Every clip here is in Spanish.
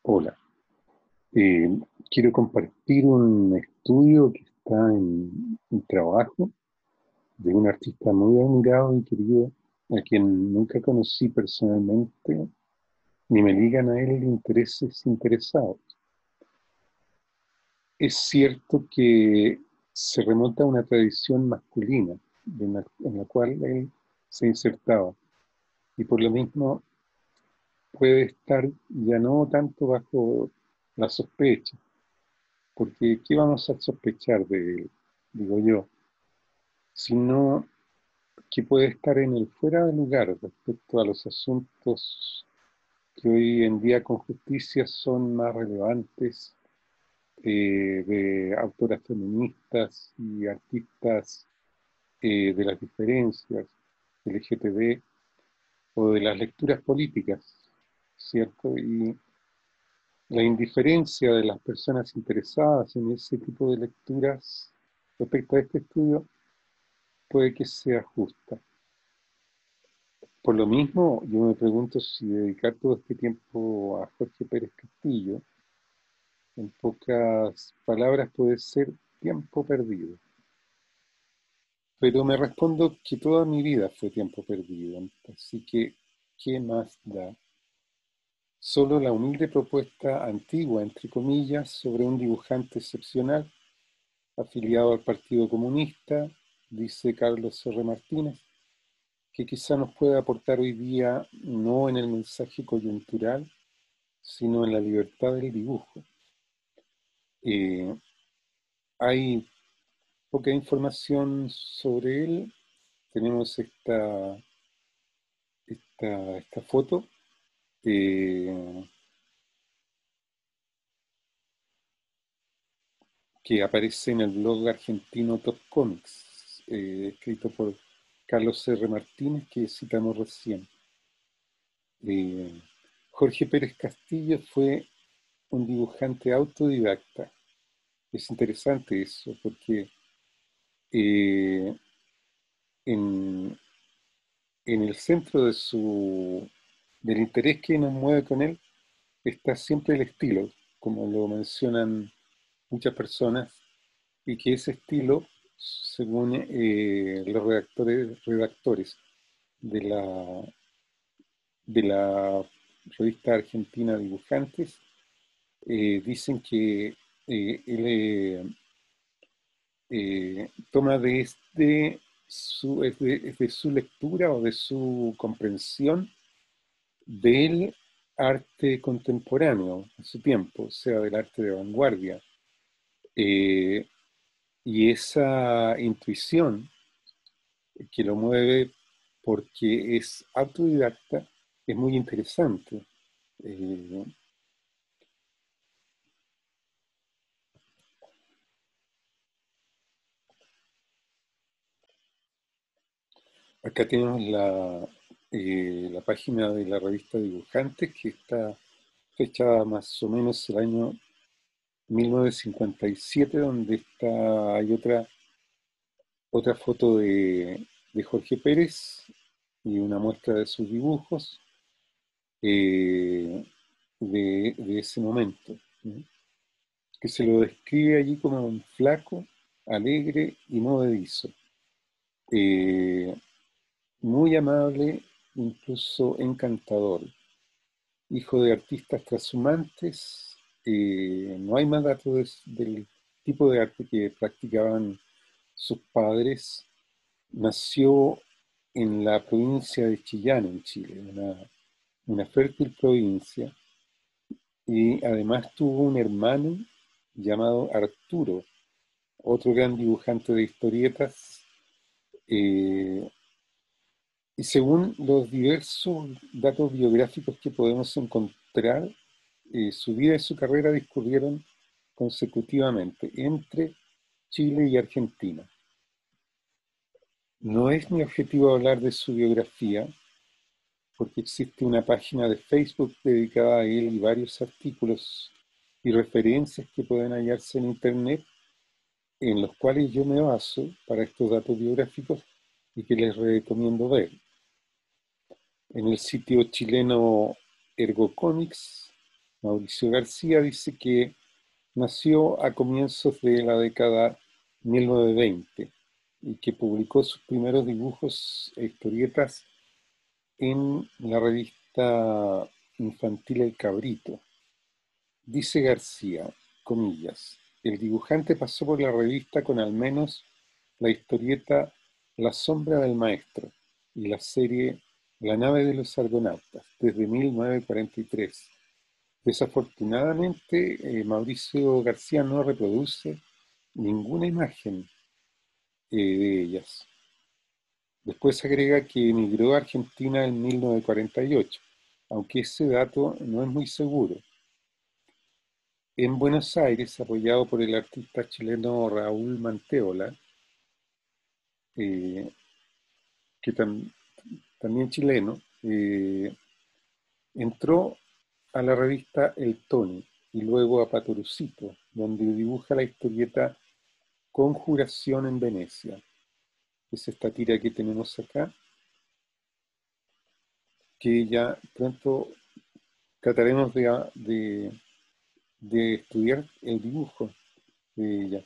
Hola, eh, quiero compartir un estudio que está en trabajo de un artista muy admirado y querido, a quien nunca conocí personalmente, ni me ligan a él intereses interesados. Es cierto que se remonta a una tradición masculina en la cual él se insertaba y por lo mismo puede estar ya no tanto bajo la sospecha, porque ¿qué vamos a sospechar de él? Digo yo, sino que puede estar en el fuera de lugar respecto a los asuntos que hoy en día con justicia son más relevantes, de autoras feministas y artistas, de las diferencias LGTB o de las lecturas políticas, ¿cierto? Y la indiferencia de las personas interesadas en ese tipo de lecturas respecto a este estudio puede que sea justa. Por lo mismo, yo me pregunto si dedicar todo este tiempo a Jorge Pérez Castillo, en pocas palabras, puede ser tiempo perdido. Pero me respondo que toda mi vida fue tiempo perdido, así que, ¿qué más da? Solo la humilde propuesta antigua, entre comillas, sobre un dibujante excepcional, afiliado al Partido Comunista, dice Carlos R. Martínez, que quizá nos puede aportar hoy día no en el mensaje coyuntural, sino en la libertad del dibujo. Eh, Hay poca información sobre él. Tenemos esta foto, eh, que aparece en el blog argentino Top Comics, escrito por Carlos R. Martínez, que citamos recién. Eh, Jorge Pérez Castillo fue un dibujante autodidacta. Es interesante eso, porque eh, en, en el centro del interés que nos mueve con él está siempre el estilo, como lo mencionan muchas personas, y que ese estilo, según los redactores de la revista argentina Dibujantes, dicen que él toma es de su lectura o de su comprensión del arte contemporáneo en su tiempo, o sea, del arte de vanguardia. Eh, y esa intuición que lo mueve porque es autodidacta es muy interesante. Eh, Acá tenemos la página de la revista Dibujantes, que está fechada más o menos el año 1957, donde hay otra foto de Jorge Pérez y una muestra de sus dibujos, eh, de ese momento, ¿no? Que se lo describe allí como un flaco, alegre y movedizo, eh, muy amable, incluso encantador, hijo de artistas trashumantes. No hay más datos del tipo de arte que practicaban sus padres. Nació en la provincia de Chillán, en Chile, una fértil provincia, y además tuvo un hermano llamado Arturo, otro gran dibujante de historietas, eh, y según los diversos datos biográficos que podemos encontrar, su vida y su carrera discurrieron consecutivamente entre Chile y Argentina. No es mi objetivo hablar de su biografía, porque existe una página de Facebook dedicada a él y varios artículos y referencias que pueden hallarse en Internet, en los cuales yo me baso para estos datos biográficos y que les recomiendo ver. En el sitio chileno Ergocomics Mauricio García dice que nació a comienzos de la década 1920 y que publicó sus primeros dibujos e historietas en la revista infantil El Cabrito. Dice García, comillas, el dibujante pasó por la revista con al menos la historieta La sombra del maestro y la serie La nave de los argonautas desde 1943. Desafortunadamente, Mauricio García no reproduce ninguna imagen de ellas. Después agrega que emigró a Argentina en 1948, aunque ese dato no es muy seguro. En Buenos Aires, apoyado por el artista chileno Raúl Manteola, eh, que también chileno, entró a la revista El Tony y luego a Patorucito, donde dibuja la historieta Conjuración en Venecia. Es esta tira que tenemos acá, que ya pronto trataremos de estudiar el dibujo de ella.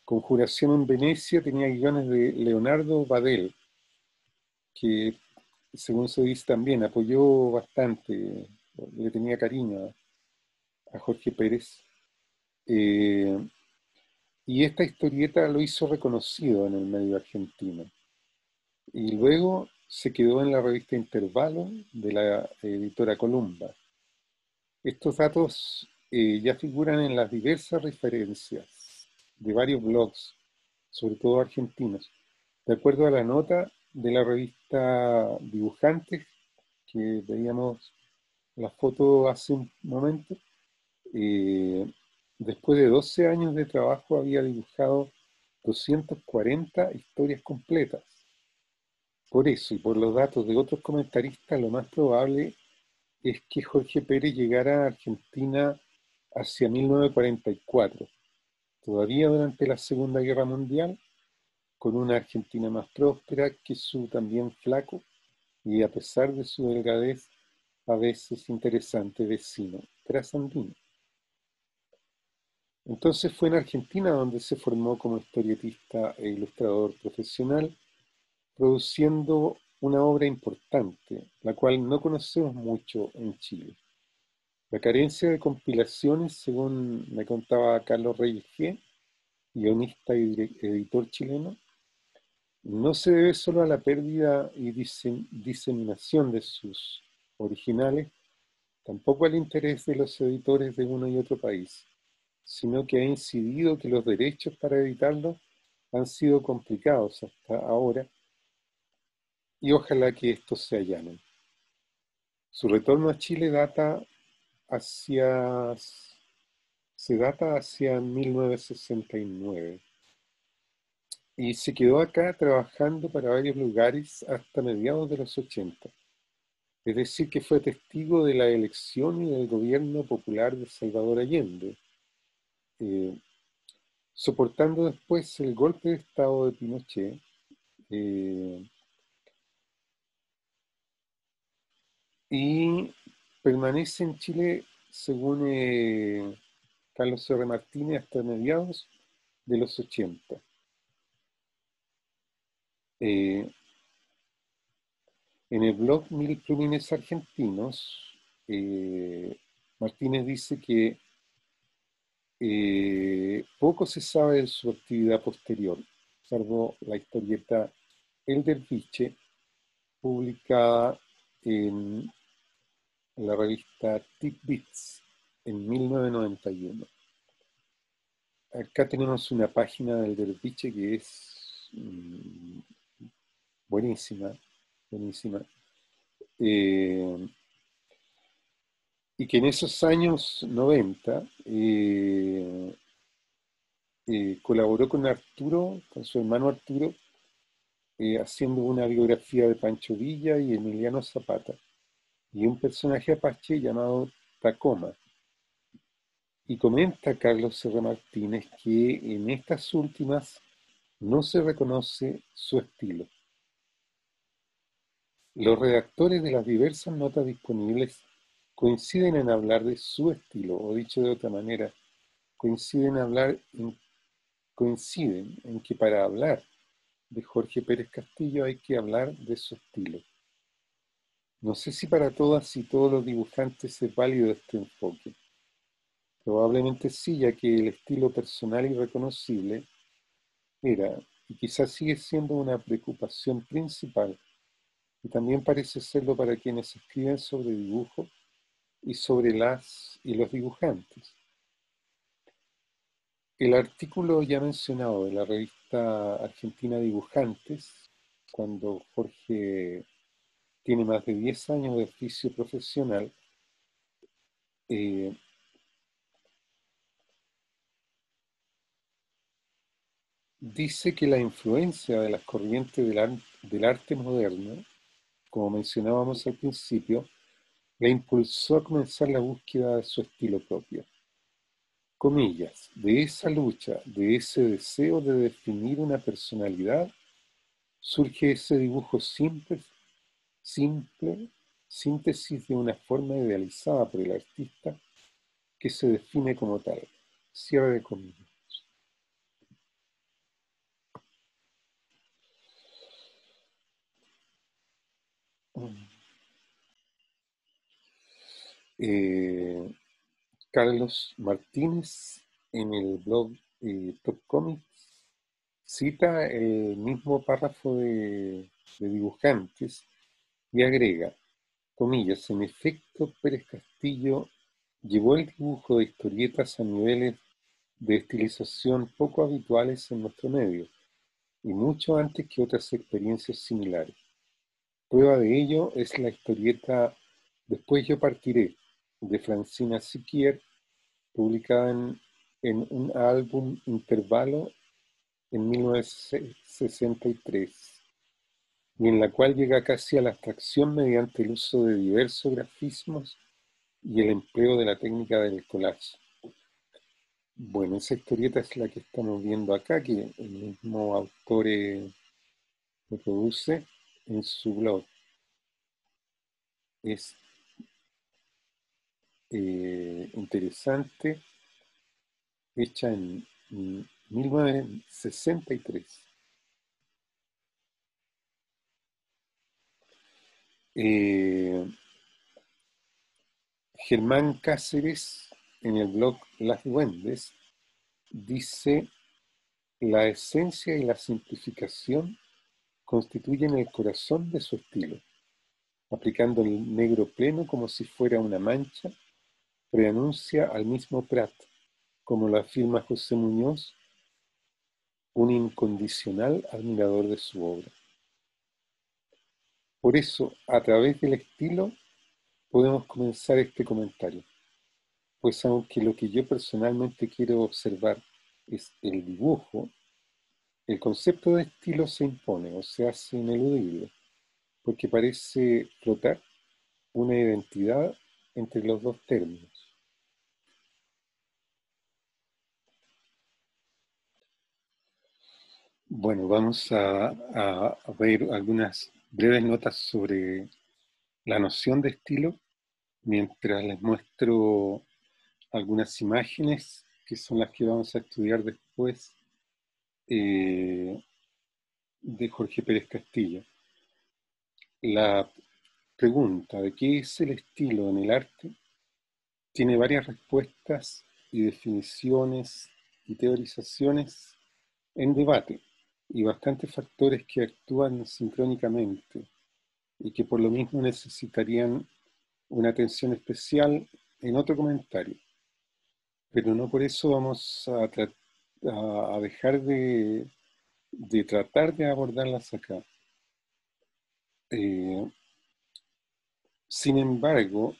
Conjuración en Venecia tenía guiones de Leonardo Badel, que según se dice también apoyó bastante, le tenía cariño a Jorge Pérez. Eh, y esta historieta lo hizo reconocido en el medio argentino. Y luego se quedó en la revista Intervalo de la editora Columba. Estos datos ya figuran en las diversas referencias de varios blogs, sobre todo argentinos. De acuerdo a la nota de la revista Dibujantes, que veíamos la foto hace un momento, eh, después de 12 años de trabajo había dibujado 240 historias completas. Por eso y por los datos de otros comentaristas, lo más probable es que Jorge Pérez llegara a Argentina hacia 1944, todavía durante la Segunda Guerra Mundial, con una Argentina más próspera que su también flaco y, a pesar de su delgadez, a veces interesante vecino trasandino. Entonces fue en Argentina donde se formó como historietista e ilustrador profesional, produciendo una obra importante, la cual no conocemos mucho en Chile. La carencia de compilaciones, según me contaba Carlos Reyes G., guionista y editor chileno, no se debe solo a la pérdida y diseminación de sus originales, tampoco al interés de los editores de uno y otro país, sino que ha incidido que los derechos para editarlos han sido complicados hasta ahora y ojalá que estos se allanen. Su retorno a Chile hacia, se data hacia 1969 y se quedó acá trabajando para varios lugares hasta mediados de los 80. Es decir, que fue testigo de la elección y del gobierno popular de Salvador Allende, eh, soportando después el golpe de Estado de Pinochet, eh, y permanece en Chile, según Carlos R. Martínez, hasta mediados de los 80. Eh, en el blog Mil Plumines Argentinos, Martínez dice que poco se sabe de su actividad posterior, salvo la historieta El Derviche, publicada en la revista Tidbits en 1991. Acá tenemos una página del Derviche que es buenísima, buenísima. Y que en esos años 90 colaboró con Arturo, con su hermano Arturo, haciendo una biografía de Pancho Villa y Emiliano Zapata, y un personaje apache llamado Tacoma. Y comenta Carlos R. Martínez que en estas últimas no se reconoce su estilo. Los redactores de las diversas notas disponibles coinciden en hablar de su estilo, o dicho de otra manera, coinciden en que para hablar de Jorge Pérez Castillo hay que hablar de su estilo. No sé si para todas y todos los dibujantes es válido este enfoque. Probablemente sí, ya que el estilo personal y reconocible era, y quizás sigue siendo, una preocupación principal, y también parece serlo para quienes escriben sobre dibujo y sobre las y los dibujantes. El artículo ya mencionado de la revista Argentina Dibujantes, cuando Jorge tiene más de 10 años de oficio profesional, eh, dice que la influencia de las corrientes del arte moderno, como mencionábamos al principio, la impulsó a comenzar la búsqueda de su estilo propio. Comillas, de esa lucha, de ese deseo de definir una personalidad, surge ese dibujo simple, síntesis de una forma idealizada por el artista que se define como tal. Cierre de comillas. Eh, Carlos Martínez, en el blog Top Comics, cita el mismo párrafo de dibujantes y agrega, comillas, en efecto, Pérez Castillo llevó el dibujo de historietas a niveles de estilización poco habituales en nuestro medio, y mucho antes que otras experiencias similares. Prueba de ello es la historieta Después yo partiré, de Francina Siquier, publicada en un álbum Intervalo en 1963, y en la cual llega casi a la abstracción mediante el uso de diversos grafismos y el empleo de la técnica del collage. Bueno, esa historieta es la que estamos viendo acá, que el mismo autor reproduce en su blog. Es interesante, hecha en 1963. Eh, Germán Cáceres, en el blog Las Duendes, dice: la esencia y la simplificación constituyen el corazón de su estilo, aplicando el negro pleno como si fuera una mancha, preanuncia al mismo Prat, como lo afirma José Muñoz, un incondicional admirador de su obra. Por eso, a través del estilo, podemos comenzar este comentario, pues aunque lo que yo personalmente quiero observar es el dibujo, el concepto de estilo se impone o se hace ineludible, porque parece flotar una identidad entre los dos términos. Bueno, vamos a ver algunas breves notas sobre la noción de estilo, mientras les muestro algunas imágenes que son las que vamos a estudiar después eh, de Jorge Pérez Castillo. La pregunta de qué es el estilo en el arte tiene varias respuestas y definiciones y teorizaciones en debate, y bastantes factores que actúan sincrónicamente y que por lo mismo necesitarían una atención especial en otro comentario. Pero no por eso vamos a dejar de tratar de abordarlas acá. Eh, Sin embargo,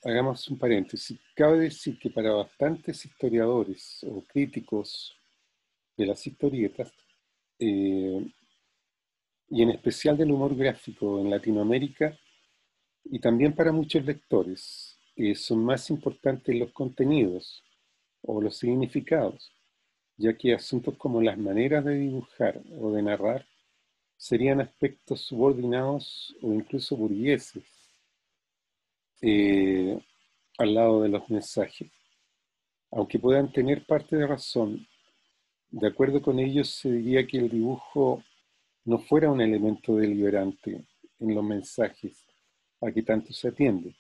hagamos un paréntesis. Cabe decir que para bastantes historiadores o críticos de las historietas, eh, y en especial del humor gráfico en Latinoamérica, y también para muchos lectores, son más importantes los contenidos o los significados, ya que asuntos como las maneras de dibujar o de narrar serían aspectos subordinados o incluso burgueses. Eh, al lado de los mensajes. Aunque puedan tener parte de razón, de acuerdo con ellos se diría que el dibujo no fuera un elemento deliberante en los mensajes a que tanto se atiende.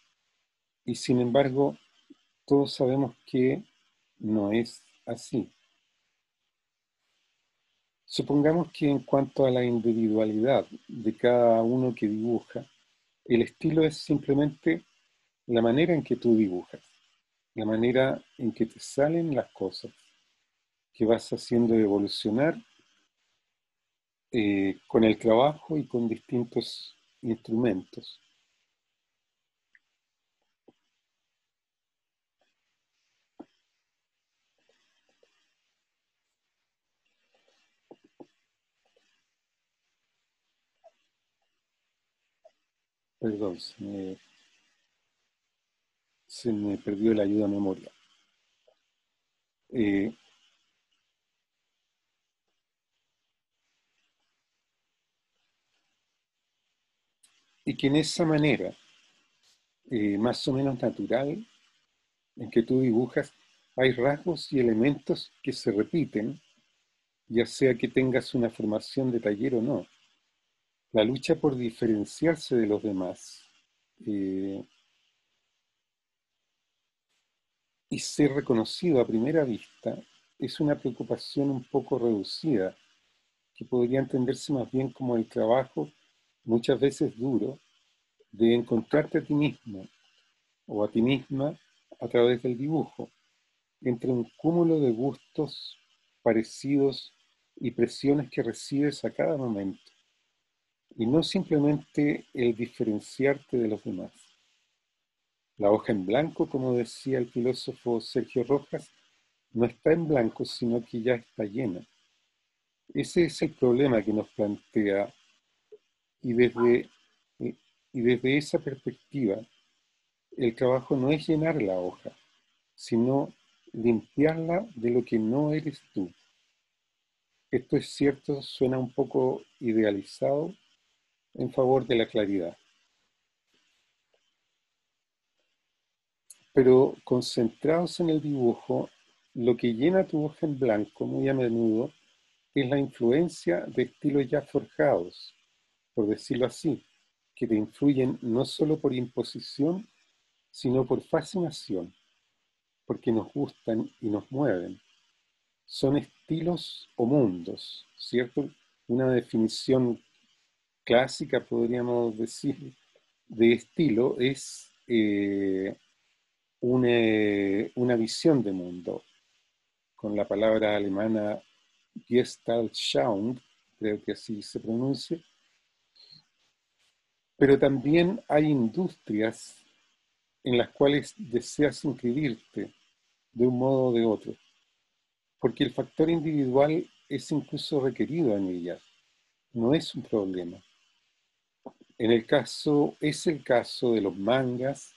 Y sin embargo, todos sabemos que no es así. Supongamos que en cuanto a la individualidad de cada uno que dibuja, el estilo es simplemente la manera en que tú dibujas, la manera en que te salen las cosas, que vas haciendo evolucionar con el trabajo y con distintos instrumentos. Perdón, se me perdió la ayuda a memoria. Eh, y que en esa manera, más o menos natural, en que tú dibujas, hay rasgos y elementos que se repiten, ya sea que tengas una formación de taller o no. La lucha por diferenciarse de los demás eh, y ser reconocido a primera vista es una preocupación un poco reducida, que podría entenderse más bien como el trabajo, muchas veces duro, de encontrarte a ti mismo o a ti misma a través del dibujo, entre un cúmulo de gustos parecidos y presiones que recibes a cada momento, y no simplemente el diferenciarte de los demás. La hoja en blanco, como decía el filósofo Sergio Rojas, no está en blanco, sino que ya está llena. Ese es el problema que nos plantea, y desde esa perspectiva, el trabajo no es llenar la hoja, sino limpiarla de lo que no eres tú. Esto es cierto, suena un poco idealizado en favor de la claridad, pero concentrados en el dibujo, lo que llena tu hoja en blanco muy a menudo es la influencia de estilos ya forjados, por decirlo así, que te influyen no solo por imposición, sino por fascinación, porque nos gustan y nos mueven. Son estilos o mundos, ¿cierto? Una definición clásica, podríamos decir, de estilo es una visión de mundo, con la palabra alemana Gestaltschauung, creo que así se pronuncia, pero también hay industrias en las cuales deseas inscribirte de un modo o de otro, porque el factor individual es incluso requerido en ellas, no es un problema. Es el caso de los mangas,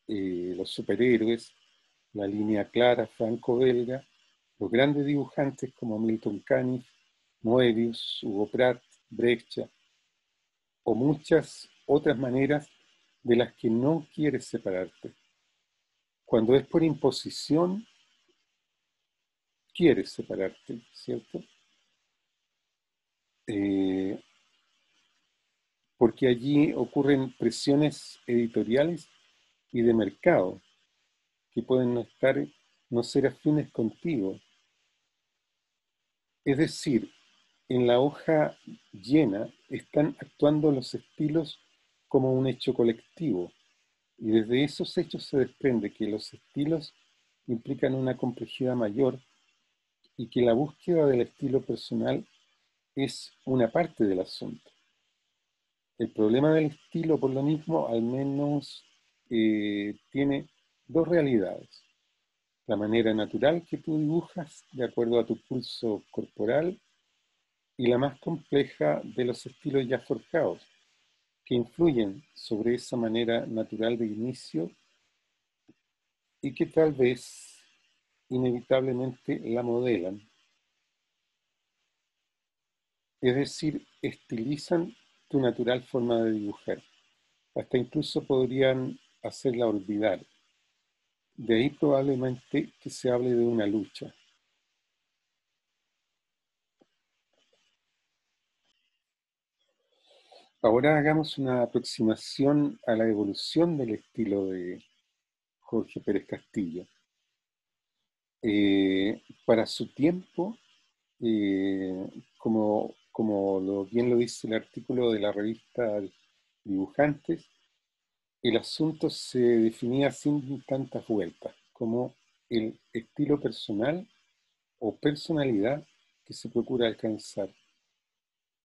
los superhéroes, la línea clara franco-belga, los grandes dibujantes como Milton Caniff, Moebius, Hugo Pratt, Breccia, o muchas otras maneras de las que no quieres separarte. Cuando es por imposición, quieres separarte, ¿cierto? Eh, Porque allí ocurren presiones editoriales y de mercado que pueden no ser afines contigo. Es decir, en la hoja llena están actuando los estilos como un hecho colectivo, y desde esos hechos se desprende que los estilos implican una complejidad mayor y que la búsqueda del estilo personal es una parte del asunto. El problema del estilo, por lo mismo, al menos tiene dos realidades. La manera natural que tú dibujas de acuerdo a tu pulso corporal y la más compleja de los estilos ya forjados, que influyen sobre esa manera natural de inicio y que tal vez inevitablemente la modelan, es decir, estilizan tu natural forma de dibujar, hasta incluso podrían hacerla olvidar. De ahí probablemente que se hable de una lucha. Ahora hagamos una aproximación a la evolución del estilo de Jorge Pérez Castillo. Para su tiempo, eh, como bien lo dice el artículo de la revista Dibujantes, el asunto se definía sin tantas vueltas como el estilo personal o personalidad que se procura alcanzar.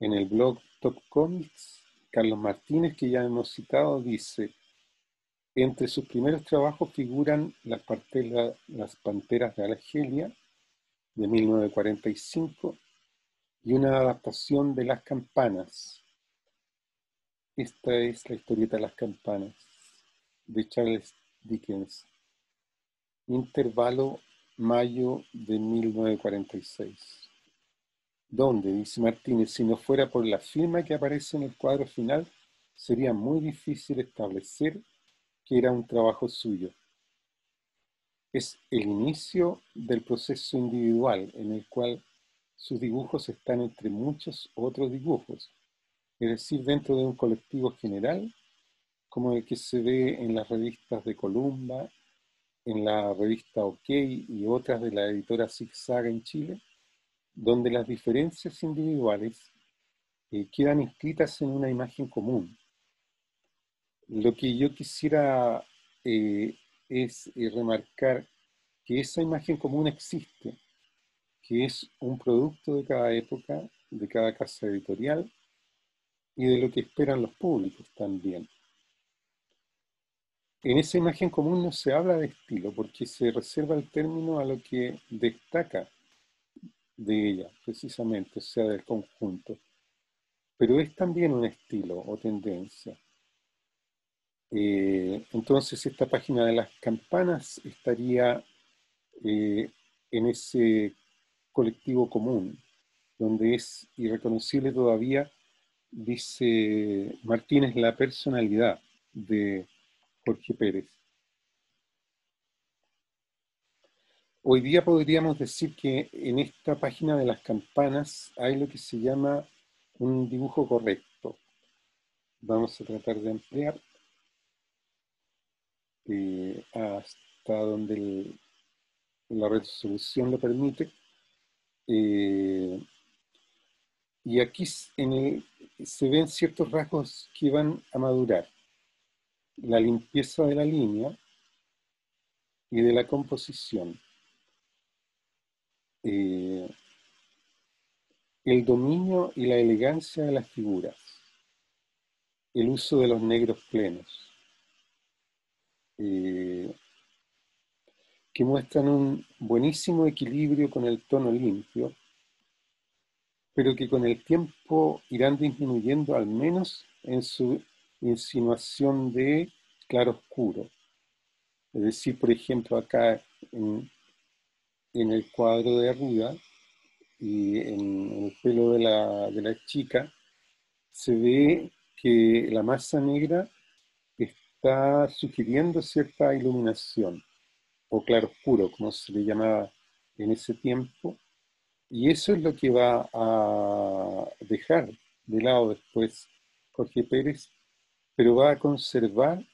En el blog Top Comics, Carlos Martínez, que ya hemos citado, dice: entre sus primeros trabajos figuran Las Panteras de Argelia, de 1945, y una adaptación de Las Campanas. Esta es la historieta Las Campanas, de Charles Dickens, intervalo mayo de 1946. Donde, dice Martínez, si no fuera por la firma que aparece en el cuadro final, sería muy difícil establecer que era un trabajo suyo. Es el inicio del proceso individual en el cual sus dibujos están entre muchos otros dibujos, es decir, dentro de un colectivo general, como el que se ve en las revistas de Columba, en la revista OK y otras de la editora Zigzag en Chile, donde las diferencias individuales quedan inscritas en una imagen común. Lo que yo quisiera eh, es remarcar que esa imagen común existe, que es un producto de cada época, de cada casa editorial y de lo que esperan los públicos también. En esa imagen común no se habla de estilo porque se reserva el término a lo que destaca de ella, precisamente, o sea, del conjunto. Pero es también un estilo o tendencia. Entonces esta página de Las Campanas estaría en ese colectivo común, donde es irreconocible todavía, dice Martínez, la personalidad de Jorge Pérez. Hoy día podríamos decir que en esta página de Las Campanas hay lo que se llama un dibujo correcto. Vamos a tratar de ampliar hasta donde la resolución lo permite. Y aquí se ven ciertos rasgos que van a madurar. La limpieza de la línea y de la composición. Eh, el dominio y la elegancia de las figuras. El uso de los negros plenos. Eh, que muestran un buenísimo equilibrio con el tono limpio, pero que con el tiempo irán disminuyendo al menos en su insinuación de claro-oscuro. Es decir, por ejemplo, acá en el cuadro de arriba y en el pelo de la chica, se ve que la masa negra está sugiriendo cierta iluminación, o claroscuro, como se le llamaba en ese tiempo, y eso es lo que va a dejar de lado después Jorge Pérez, pero va a conservar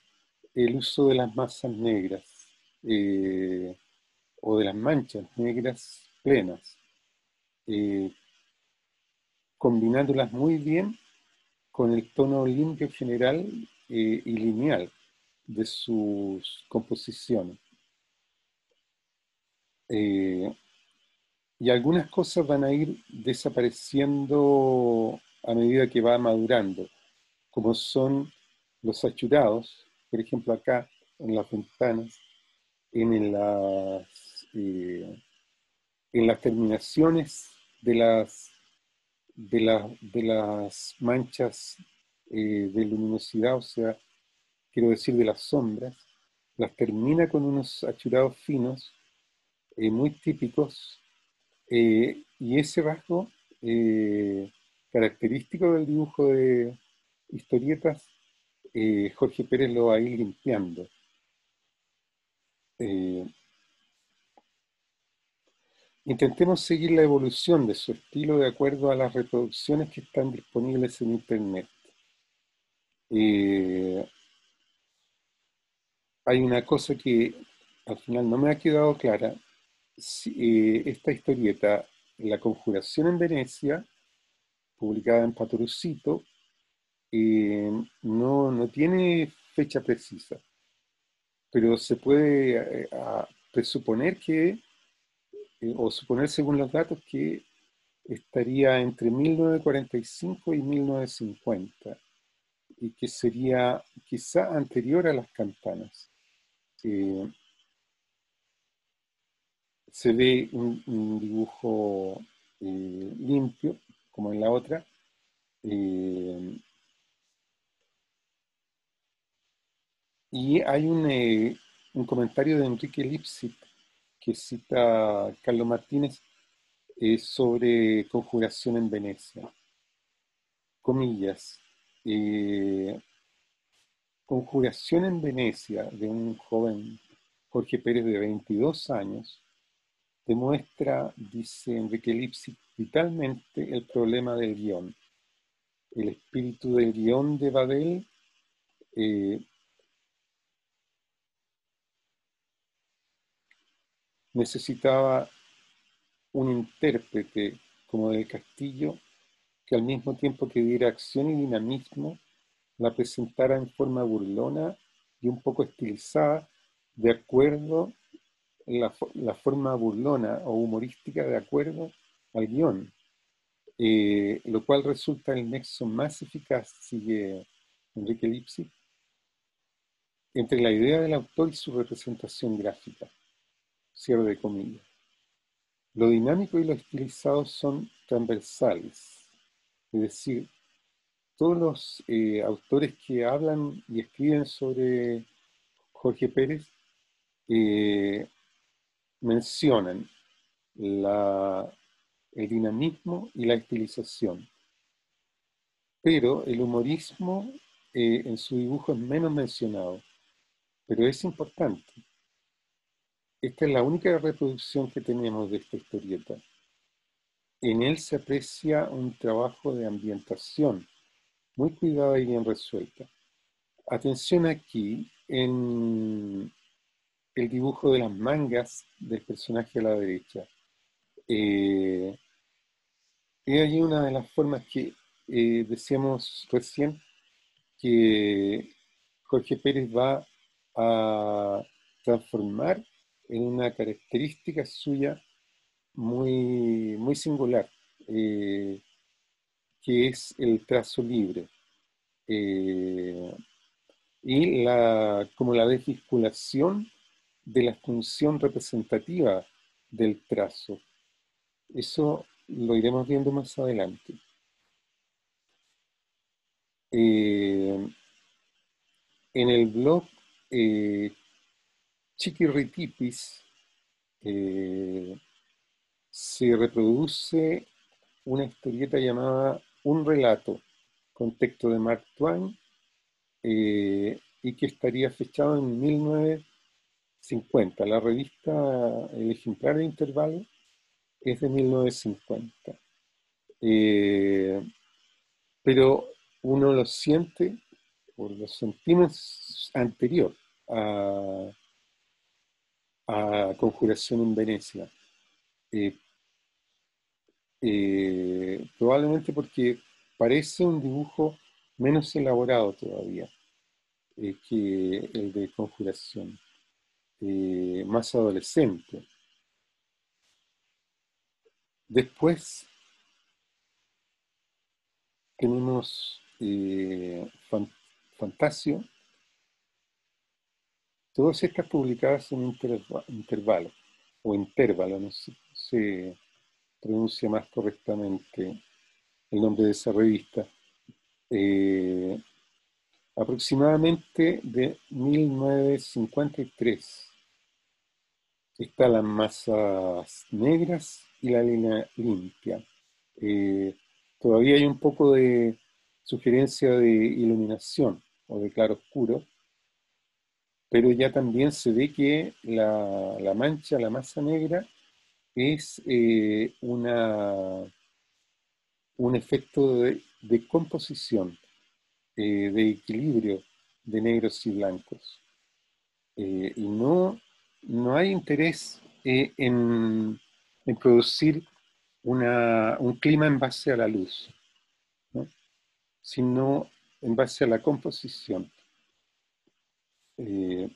el uso de las masas negras eh, o de las manchas negras plenas, eh, combinándolas muy bien con el tono limpio general y lineal de sus composiciones. Eh, y algunas cosas van a ir desapareciendo a medida que va madurando, como son los achurados, por ejemplo acá en las ventanas, en eh, en las terminaciones de de las manchas de luminosidad, o sea, quiero decir de las sombras, las termina con unos achurados finos, muy típicos, y ese rasgo característico del dibujo de historietas, Jorge Pérez lo va a ir limpiando. Eh, Intentemos seguir la evolución de su estilo de acuerdo a las reproducciones que están disponibles en Internet. Eh, Hay una cosa que al final no me ha quedado clara. Esta historieta, La Conjuración en Venecia, publicada en Patorucito, no tiene fecha precisa, pero se puede presuponer que, o suponer según los datos, que estaría entre 1945 y 1950 y que sería quizá anterior a las campanas. Eh, Se ve un dibujo limpio, como en la otra, eh, y hay un comentario de Enrique Lipsit que cita a Carlos Martínez sobre conjuración en Venecia. Comillas. eh, Conjuración en Venecia de un joven Jorge Pérez de 22 años demuestra, dice Enrique Lipsit, vitalmente el problema del guión. El espíritu del guión de Babel eh, necesitaba un intérprete como del Castillo que al mismo tiempo que diera acción y dinamismo, la presentara en forma burlona y un poco estilizada, de acuerdo la forma burlona o humorística de acuerdo al guión, lo cual resulta el nexo más eficaz, sigue Enrique Lipsi, entre la idea del autor y su representación gráfica. Cierre de comillas. Lo dinámico y lo estilizado son transversales, es decir, todos los autores que hablan y escriben sobre Jorge Pérez eh, mencionan la, el dinamismo y la estilización, pero el humorismo en su dibujo es menos mencionado, pero es importante. Esta es la única reproducción que tenemos de esta historieta. En él se aprecia un trabajo de ambientación muy cuidada y bien resuelta. Atención aquí en el dibujo de las mangas del personaje a la derecha. Eh, y allí una de las formas que decíamos recién que Jorge Pérez va a transformar en una característica suya muy singular, eh, que es el trazo libre. Eh, como la desvinculación de la función representativa del trazo. Eso lo iremos viendo más adelante. Eh, en el blog eh, Chiquirritipis eh, se reproduce una historieta llamada Un relato, con texto de Mark Twain, y que estaría fechado en 1950. La revista, el ejemplar de intervalo, es de 1950. Eh, pero uno lo siente, o lo sentimos anterior a, a Conjuración en Venecia. Eh, Probablemente porque parece un dibujo menos elaborado todavía que el de Conjuración, más adolescente. Después tenemos Fantasio, todas estas publicadas en intervalo o intervalo, no sé si se pronuncia más correctamente el nombre de esa revista, eh, aproximadamente de 1953. Está las masas negras y la línea limpia. Eh, Todavía hay un poco de sugerencia de iluminación o de claro oscuro, pero ya también se ve que la mancha, la masa negra, es un efecto de composición, de equilibrio de negros y blancos. Y no hay interés en producir un clima en base a la luz, ¿no? Sino en base a la composición. Eh,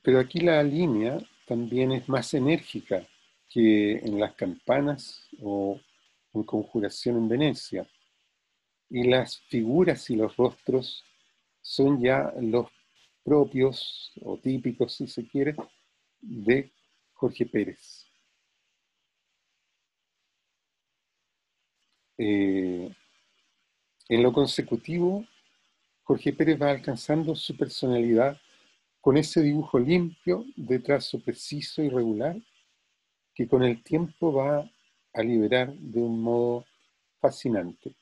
pero aquí la línea también es más enérgica que en las campanas o en Conjuración en Venecia. Y las figuras y los rostros son ya los propios o típicos, si se quiere, de Jorge Pérez. Eh, en lo consecutivo, Jorge Pérez va alcanzando su personalidad con ese dibujo limpio, de trazo preciso y regular, que con el tiempo va a liberar de un modo fascinante.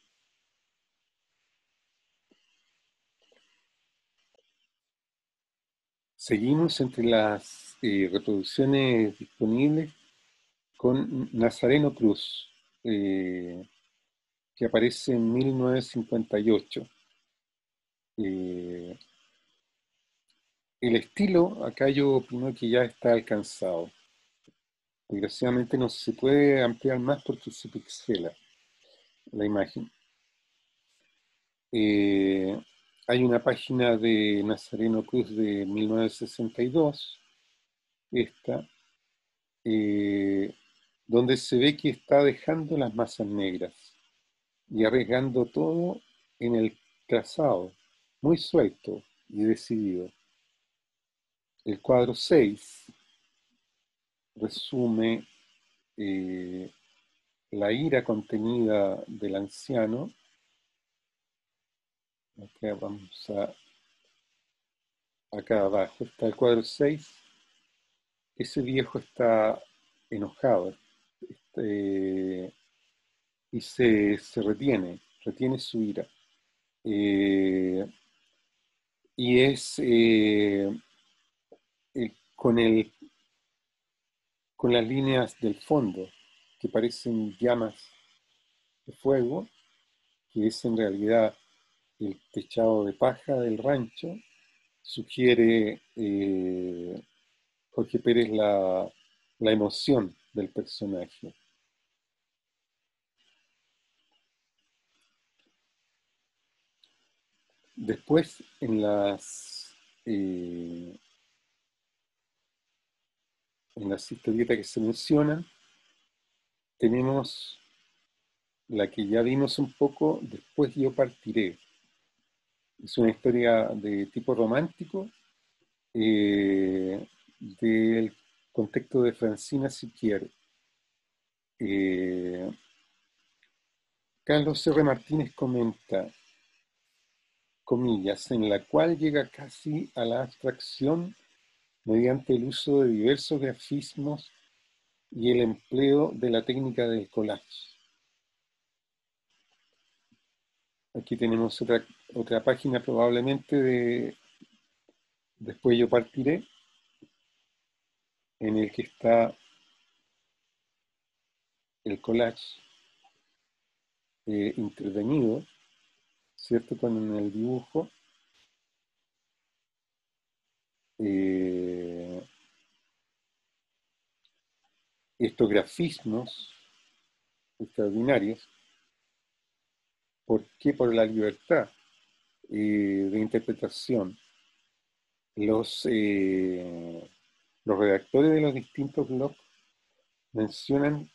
Seguimos entre las reproducciones disponibles con Nazareno Cruz, que aparece en 1958. Eh, el estilo, acá yo opino que ya está alcanzado. Desgraciadamente no se puede ampliar más porque se pixela la imagen. Eh, Hay una página de Nazareno Cruz de 1962, esta, eh, donde se ve que está dejando las masas negras y arriesgando todo en el trazado, muy suelto y decidido. El cuadro 6 resume eh, la ira contenida del anciano. Acá vamos acá abajo está el cuadro 6. Ese viejo está enojado, eh, y se retiene su ira. Eh, y es con, con las líneas del fondo, que parecen llamas de fuego, que es en realidad el techado de paja del rancho, sugiere Jorge Pérez la emoción del personaje. Después, eh, en las historietas que se mencionan, tenemos la que ya vimos un poco, Después yo partiré. Es una historia de tipo romántico, del contexto de Francina Siquier. Eh, Carlos R. Martínez comenta, comillas, en la cual llega casi a la abstracción mediante el uso de diversos grafismos y el empleo de la técnica del collage. Aquí tenemos otra página probablemente de Después yo partiré, en el que está el collage intervenido, ¿cierto? Con el dibujo. Eh, Estos grafismos extraordinarios. ¿Por qué? Por la libertad de interpretación. Los, eh, los redactores de los distintos blogs mencionan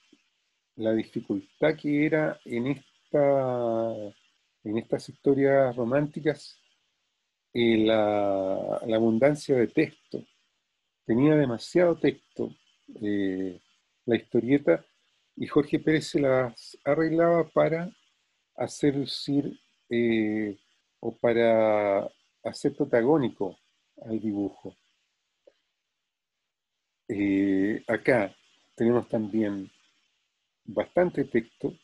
la dificultad que era en estas historias románticas, la abundancia de texto. Tenía demasiado texto la historieta, y Jorge Pérez se las arreglaba para hacer lucir o para hacer protagónico al dibujo. Acá tenemos también bastante texto.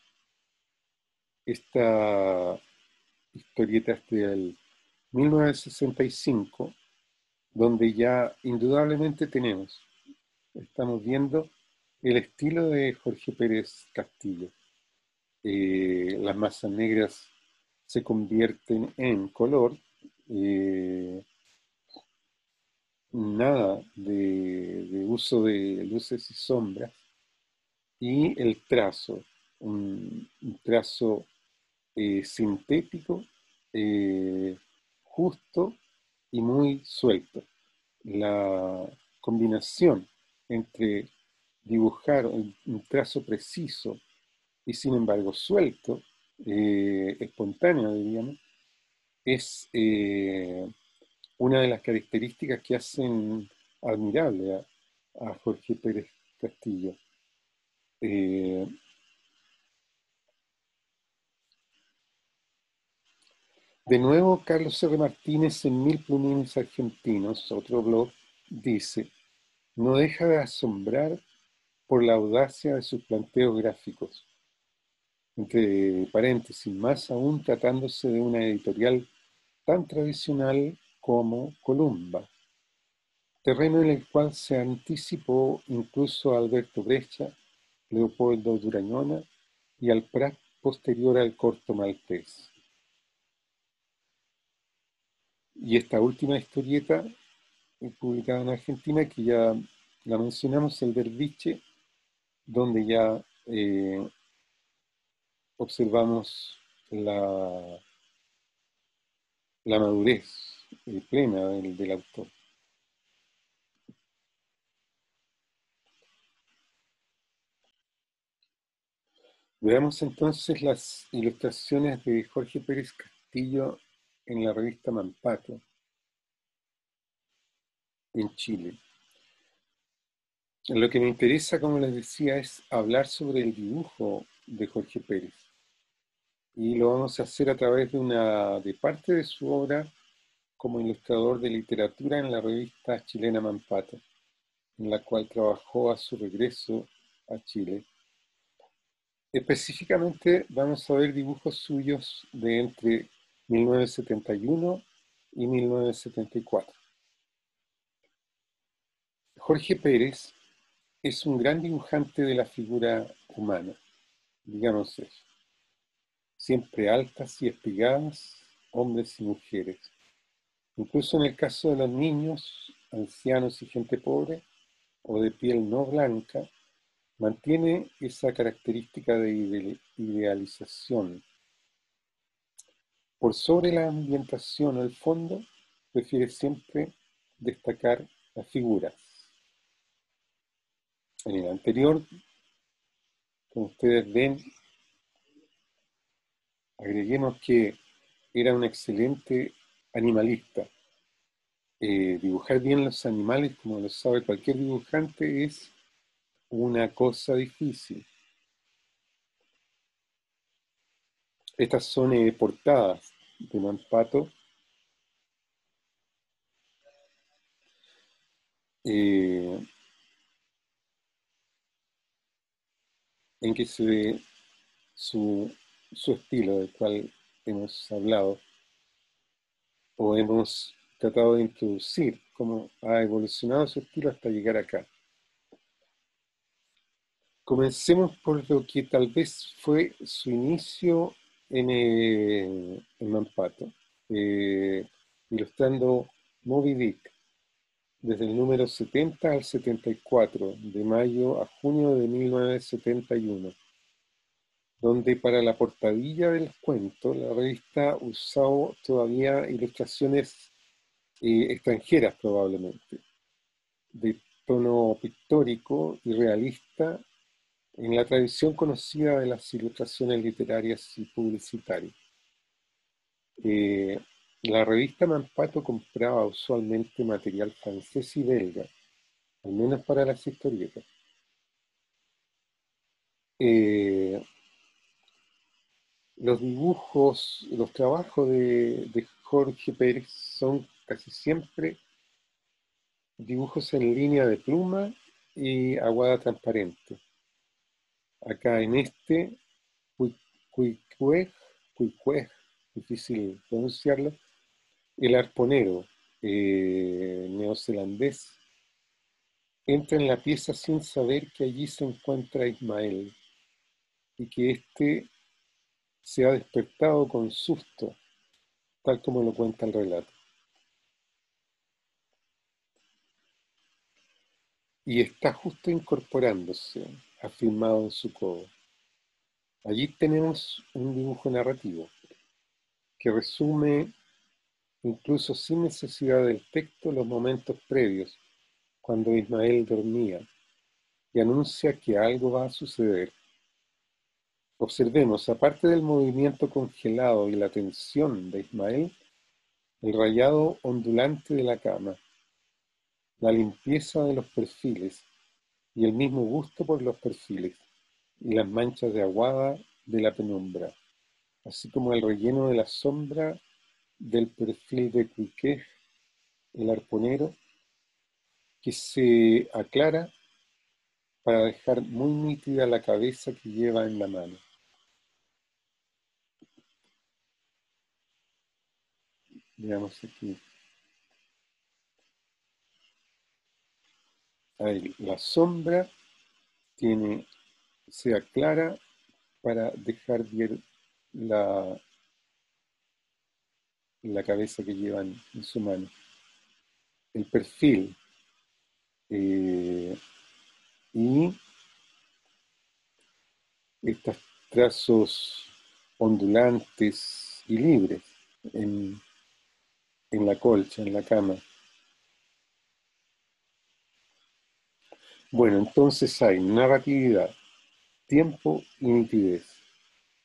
Esta historietas del 1965, donde ya indudablemente estamos viendo el estilo de Jorge Pérez Castillo. Las masas negras se convierten en color, nada de uso de luces y sombras, y el trazo, un trazo sintético, justo y muy suelto. La combinación entre dibujar un trazo preciso y sin embargo suelto, espontáneo diríamos, es una de las características que hacen admirable a Jorge Pérez Castillo. Eh, de nuevo, Carlos R. Martínez en Mil Plumines Argentinos, otro blog, dice, no deja de asombrar por la audacia de sus planteos gráficos, entre paréntesis, más aún tratándose de una editorial tan tradicional como Columba, terreno en el cual se anticipó incluso a Alberto Breccia, Leopoldo Durañona y al Prat posterior al corto maltés. Y esta última historieta, publicada en Argentina, que ya la mencionamos, el Derviche, donde ya observamos la madurez plena del autor. Veamos entonces las ilustraciones de Jorge Pérez Castillo en la revista Mampato, en Chile. Lo que me interesa, como les decía, es hablar sobre el dibujo de Jorge Pérez. Y lo vamos a hacer a través de parte de su obra como ilustrador de literatura en la revista chilena Mampato, en la cual trabajó a su regreso a Chile. Específicamente vamos a ver dibujos suyos de entre 1971 y 1974. Jorge Pérez es un gran dibujante de la figura humana, digamos eso. Siempre altas y espigadas, hombres y mujeres. Incluso en el caso de los niños, ancianos y gente pobre, o de piel no blanca, mantiene esa característica de idealización. Por sobre la ambientación o el fondo, prefiere siempre destacar las figuras. En el anterior, como ustedes ven, agreguemos que era un excelente animalista. Dibujar bien los animales, como lo sabe cualquier dibujante, es una cosa difícil. Estas son portadas de Mampato, en que se ve su estilo, del cual hemos hablado o hemos tratado de introducir, cómo ha evolucionado su estilo hasta llegar acá. Comencemos por lo que tal vez fue su inicio en Mampato, ilustrando Moby Dick, desde el número 70 al 74, de mayo a junio de 1971, donde para la portadilla del cuento la revista usó todavía ilustraciones extranjeras probablemente, de tono pictórico y realista en la tradición conocida de las ilustraciones literarias y publicitarias. Eh, la revista Mampato compraba usualmente material francés y belga, al menos para las historietas. Eh, los dibujos, los trabajos de Jorge Pérez son casi siempre dibujos en línea de pluma y aguada transparente. Acá en este, Cuicuej, difícil pronunciarlo, el arponero neozelandés entra en la pieza sin saber que allí se encuentra Ismael y que éste se ha despertado con susto, tal como lo cuenta el relato. Y está justo incorporándose, afirmado en su codo. Allí tenemos un dibujo narrativo que resume, incluso sin necesidad del texto, los momentos previos, cuando Ismael dormía, y anuncia que algo va a suceder. Observemos, aparte del movimiento congelado y la tensión de Ismael, el rayado ondulante de la cama, la limpieza de los perfiles y el mismo gusto por los perfiles, y las manchas de aguada de la penumbra, así como el relleno de la sombra del perfil de Quiquej, el arponero, que se aclara para dejar muy nítida la cabeza que lleva en la mano. Veamos aquí. Ahí, la sombra se aclara para dejar ver la, la cabeza que llevan en su mano. El perfil y estos trazos ondulantes y libres en, en la colcha, en la cama. Bueno, entonces hay narratividad, tiempo y nitidez,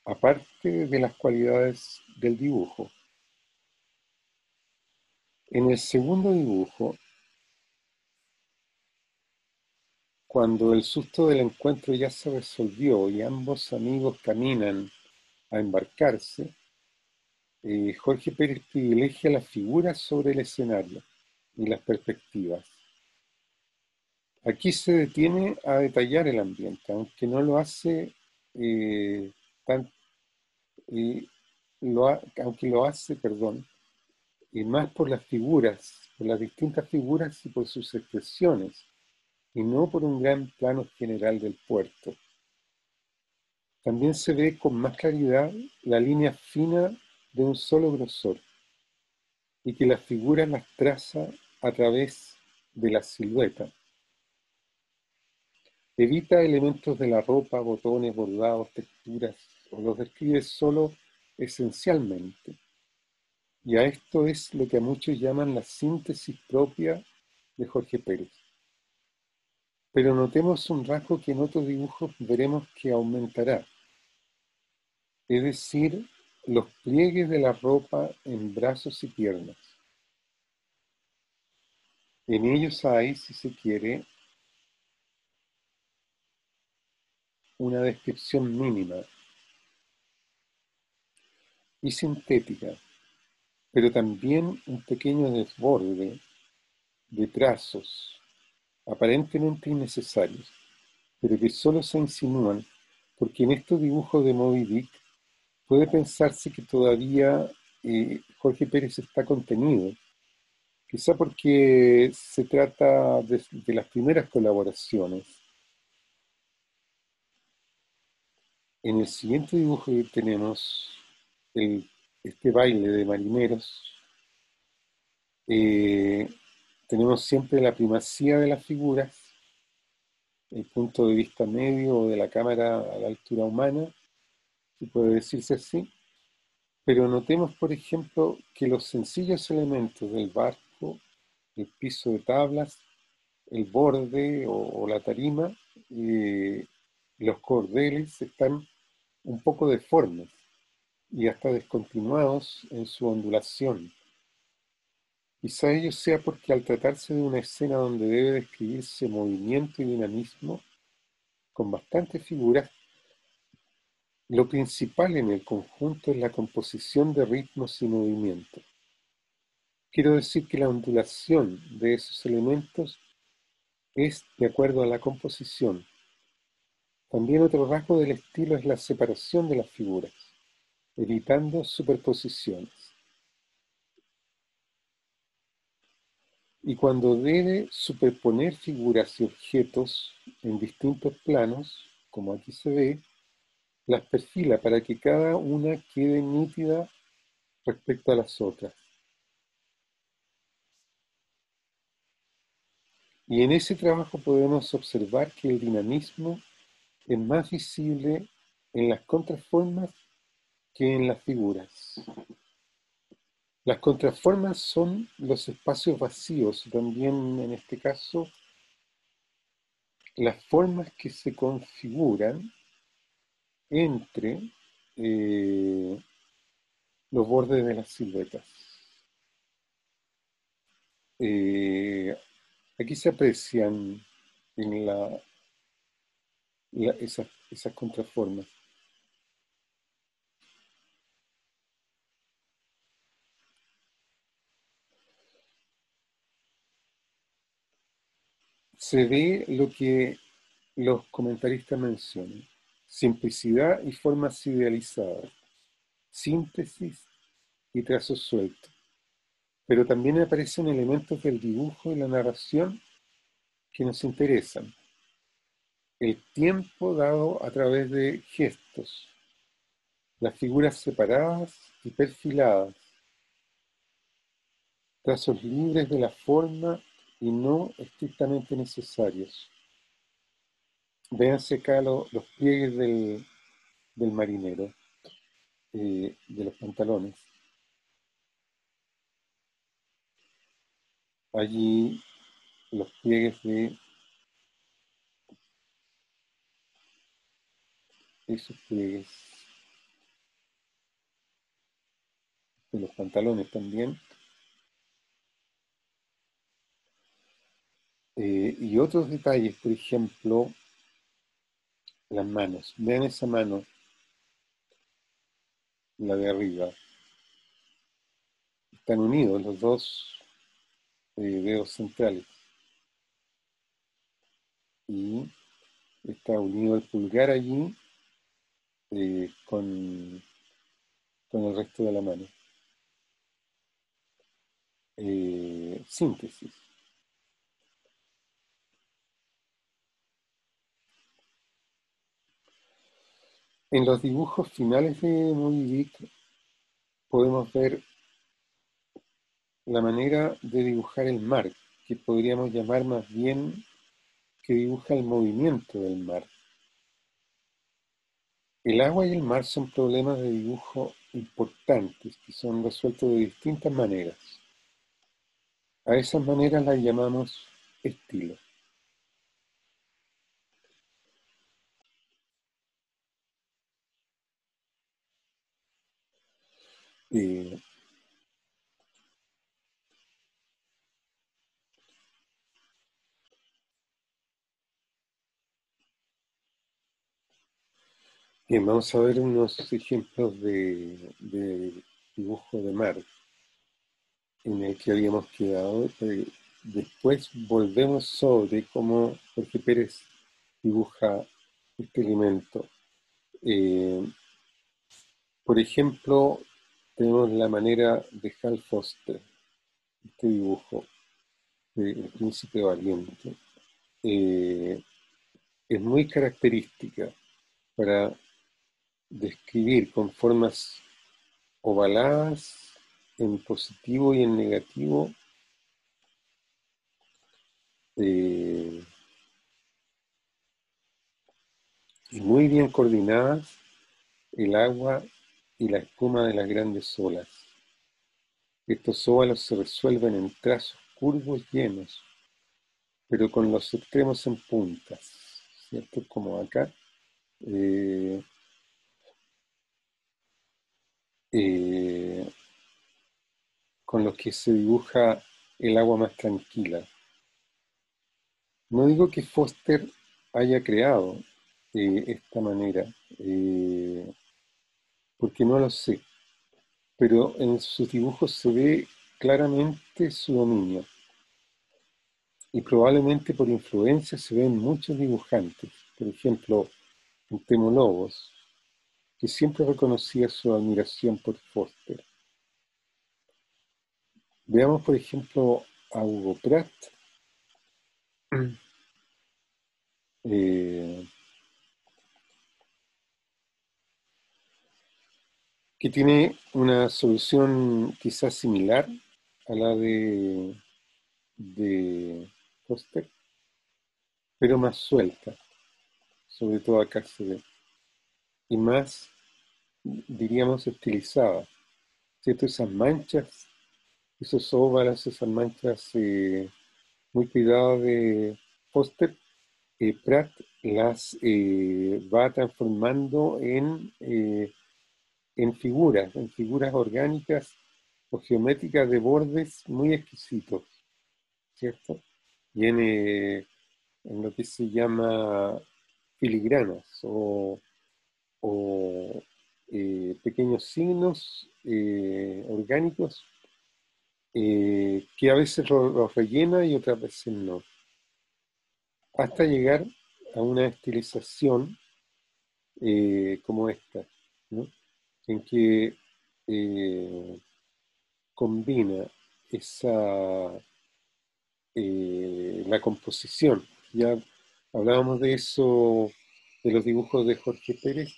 aparte de las cualidades del dibujo. En el segundo dibujo, cuando el susto del encuentro ya se resolvió y ambos amigos caminan a embarcarse, Jorge Pérez privilegia las figuras sobre el escenario y las perspectivas. Aquí se detiene a detallar el ambiente, aunque no lo hace eh, tan, eh, aunque lo hace, perdón, y más por las figuras, por las distintas figuras y por sus expresiones, y no por un gran plano general del puerto. También se ve con más claridad la línea fina de un solo grosor, y que las figuras las traza a través de la silueta. Evita elementos de la ropa, botones, bordados, texturas, o los describe solo esencialmente. Y a esto es lo que a muchos llaman la síntesis propia de Jorge Pérez. Pero notemos un rasgo que en otros dibujos veremos que aumentará, es decir, los pliegues de la ropa en brazos y piernas. En ellos hay, si se quiere, una descripción mínima y sintética, pero también un pequeño desborde de trazos aparentemente innecesarios, pero que solo se insinúan porque en estos dibujos de Moby Dick puede pensarse que todavía Jorge Pérez está contenido, quizá porque se trata de las primeras colaboraciones. En el siguiente dibujo que tenemos, este baile de marineros, eh, tenemos siempre la primacía de las figuras, el punto de vista medio de la cámara a la altura humana, si puede decirse así, pero notemos, por ejemplo, que los sencillos elementos del barco, el piso de tablas, el borde o la tarima, los cordeles están un poco deformes y hasta descontinuados en su ondulación. Quizá ello sea porque al tratarse de una escena donde debe describirse movimiento y dinamismo, con bastantes figuras, lo principal en el conjunto es la composición de ritmos y movimientos. Quiero decir que la ondulación de esos elementos es de acuerdo a la composición. También otro rasgo del estilo es la separación de las figuras. evitando superposiciones. Y cuando debe superponer figuras y objetos en distintos planos, como aquí se ve, las perfila para que cada una quede nítida respecto a las otras. Y en ese trabajo podemos observar que el dinamismo es más visible en las contraformas que en las figuras. Las contraformas son los espacios vacíos, también en este caso las formas que se configuran entre los bordes de las siluetas. Eh, Aquí se aprecian en esas contraformas. Se ve lo que los comentaristas mencionan: simplicidad y formas idealizadas, síntesis y trazos sueltos. Pero también aparecen elementos del dibujo y la narración que nos interesan. El tiempo dado a través de gestos, las figuras separadas y perfiladas, trazos libres de la forma y no estrictamente necesarios. Véanse acá los pliegues del marinero, de los pantalones. Allí los pliegues de esos pliegues de los pantalones también. Y otros detalles, por ejemplo, las manos. Vean esa mano, la de arriba. Están unidos los dos dedos centrales. Y está unido el pulgar allí con el resto de la mano. Síntesis. En los dibujos finales de Moby Dick podemos ver la manera de dibujar el mar, que podríamos llamar más bien que dibuja el movimiento del mar. El agua y el mar son problemas de dibujo importantes que son resueltos de distintas maneras. A esas maneras las llamamos estilo. Eh, Bien, vamos a ver unos ejemplos de dibujo de mar en el que habíamos quedado. Después volvemos sobre cómo Jorge Pérez dibuja este elemento. Eh, por ejemplo, tenemos la manera de Hal Foster, este dibujo del príncipe valiente. Es muy característica para describir con formas ovaladas en positivo y en negativo, eh, y muy bien coordinadas el agua y la espuma de las grandes olas. Estos óvalos se resuelven en trazos curvos llenos, pero con los extremos en puntas, ¿cierto? Como acá. Eh, eh, con los que se dibuja el agua más tranquila. No digo que Foster haya creado esta manera, porque no lo sé, pero en sus dibujos se ve claramente su dominio y probablemente por influencia se ven muchos dibujantes. Por ejemplo, en Temo Lobos que siempre reconocía su admiración por Foster. Veamos, por ejemplo, a Hugo Pratt, eh, que tiene una solución quizás similar a la de Foster, pero más suelta, sobre todo acá se ve, y más, diríamos, estilizada, ¿cierto? Esas manchas, esos óvalos, esas manchas muy cuidadas de Foster, Pratt las va transformando en figuras orgánicas o geométricas de bordes muy exquisitos, ¿cierto? Y en lo que se llama filigranas o pequeños signos orgánicos que a veces los rellena y otras veces no, hasta llegar a una estilización como esta, ¿no? En que combina esa, la composición. Ya hablábamos de eso, de los dibujos de Jorge Pérez,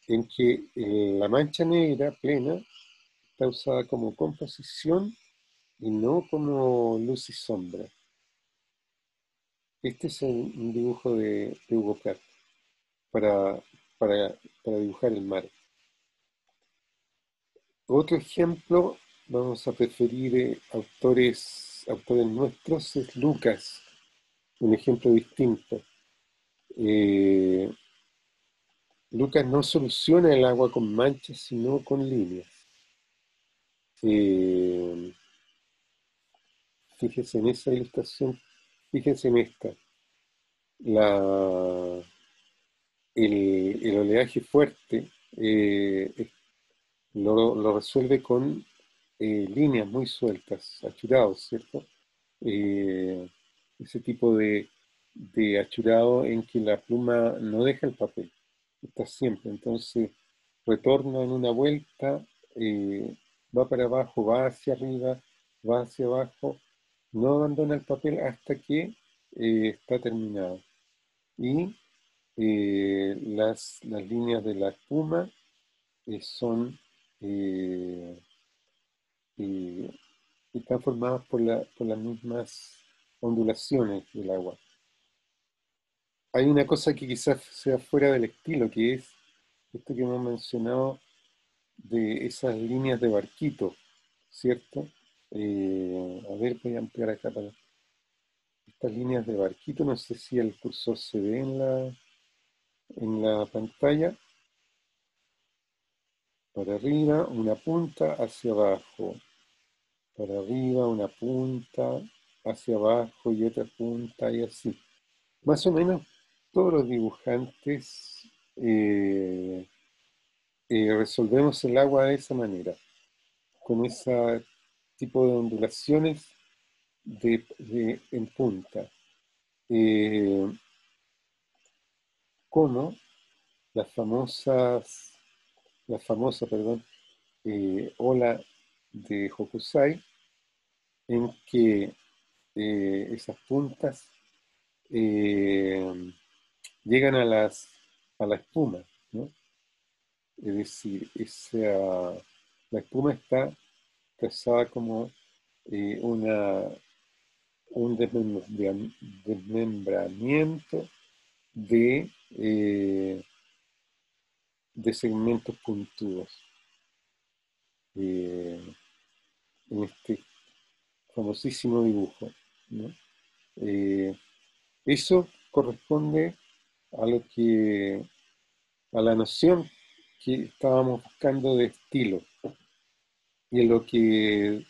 en que la mancha negra plena está usada como composición y no como luz y sombra. Este es un dibujo de Hugo Pratt para, para, para dibujar el mar. Otro ejemplo, vamos a preferir autores nuestros, es Lucas, un ejemplo distinto. Eh, Lucas no soluciona el agua con manchas, sino con líneas. Eh, Fíjense en esa ilustración, fíjense en esta. La, el oleaje fuerte lo resuelve con líneas muy sueltas, achurados, ¿cierto? Eh, Ese tipo de achurado en que la pluma no deja el papel, está siempre. Entonces retorna en una vuelta, va para abajo, va hacia arriba, va hacia abajo, no abandona el papel hasta que está terminado. Y las líneas de la espuma son eh, eh, están formadas por las mismas ondulaciones del agua. Hay una cosa que quizás sea fuera del estilo, que es esto que hemos mencionado de esas líneas de barquito, ¿cierto? A ver, voy a ampliar acá para estas líneas de barquito, no sé si el cursor se ve en la pantalla. Para arriba, una punta hacia abajo. Para arriba, una punta hacia abajo y otra punta y así. Más o menos todos los dibujantes resolvemos el agua de esa manera, con ese tipo de ondulaciones en punta. Eh, Como las famosas, la famosa, perdón, ola de Hokusai, en que esas puntas eh, llegan a la espuma, ¿no? Es decir, la espuma está trazada como un desmembramiento de, eh, de segmentos puntudos eh, en este famosísimo dibujo, ¿no? Eh, Eso corresponde a lo que, a la noción que estábamos buscando de estilo y en lo que,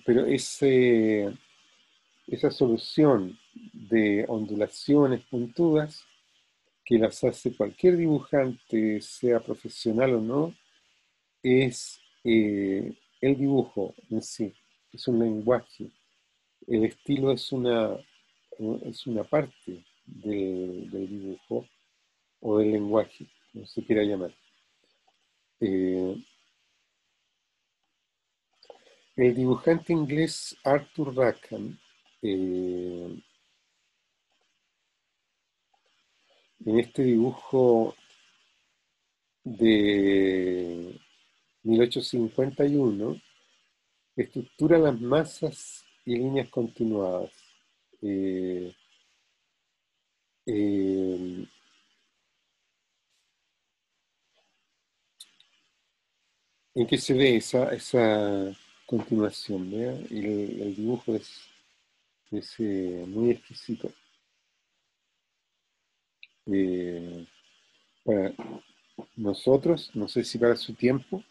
pero esa solución de ondulaciones puntudas que las hace cualquier dibujante, sea profesional o no, es el dibujo en sí, es un lenguaje. El estilo es una parte del dibujo o del lenguaje. como se quiera llamar. Eh, el dibujante inglés Arthur Rackham, en este dibujo de 1851, estructura las masas y líneas continuadas. Eh, eh, ¿En qué se ve esa continuación? ¿Vea? El dibujo es muy exquisito. Eh, para nosotros, no sé si para su tiempo,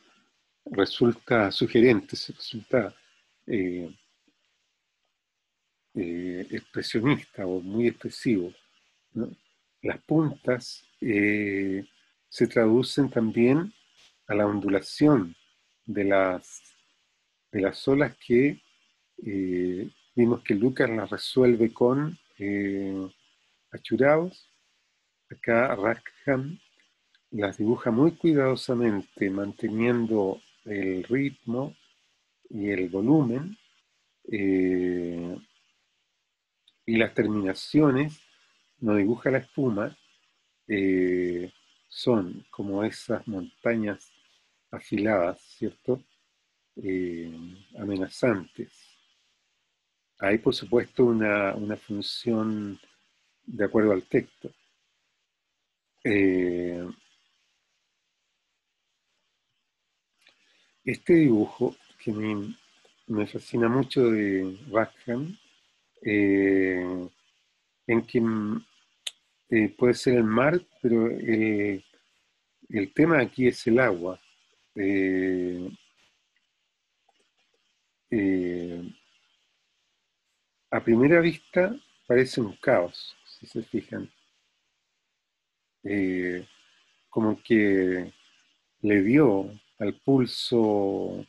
resulta sugerente, resulta eh, expresionista o muy expresivo, ¿no? Las puntas se traducen también a la ondulación de las olas que vimos que Lucas las resuelve con achurados. Acá Rackham las dibuja muy cuidadosamente, manteniendo el ritmo y el volumen, eh, y las terminaciones, no dibuja la espuma, eh, son como esas montañas afiladas, ¿cierto? Eh, Amenazantes. Hay, por supuesto, una función de acuerdo al texto. Eh, este dibujo, que me fascina mucho de Rackham, eh, en que puede ser el mar, pero el tema aquí es el agua. Eh, eh, a primera vista parece un caos, si se fijan. Eh, Como que le dio al pulso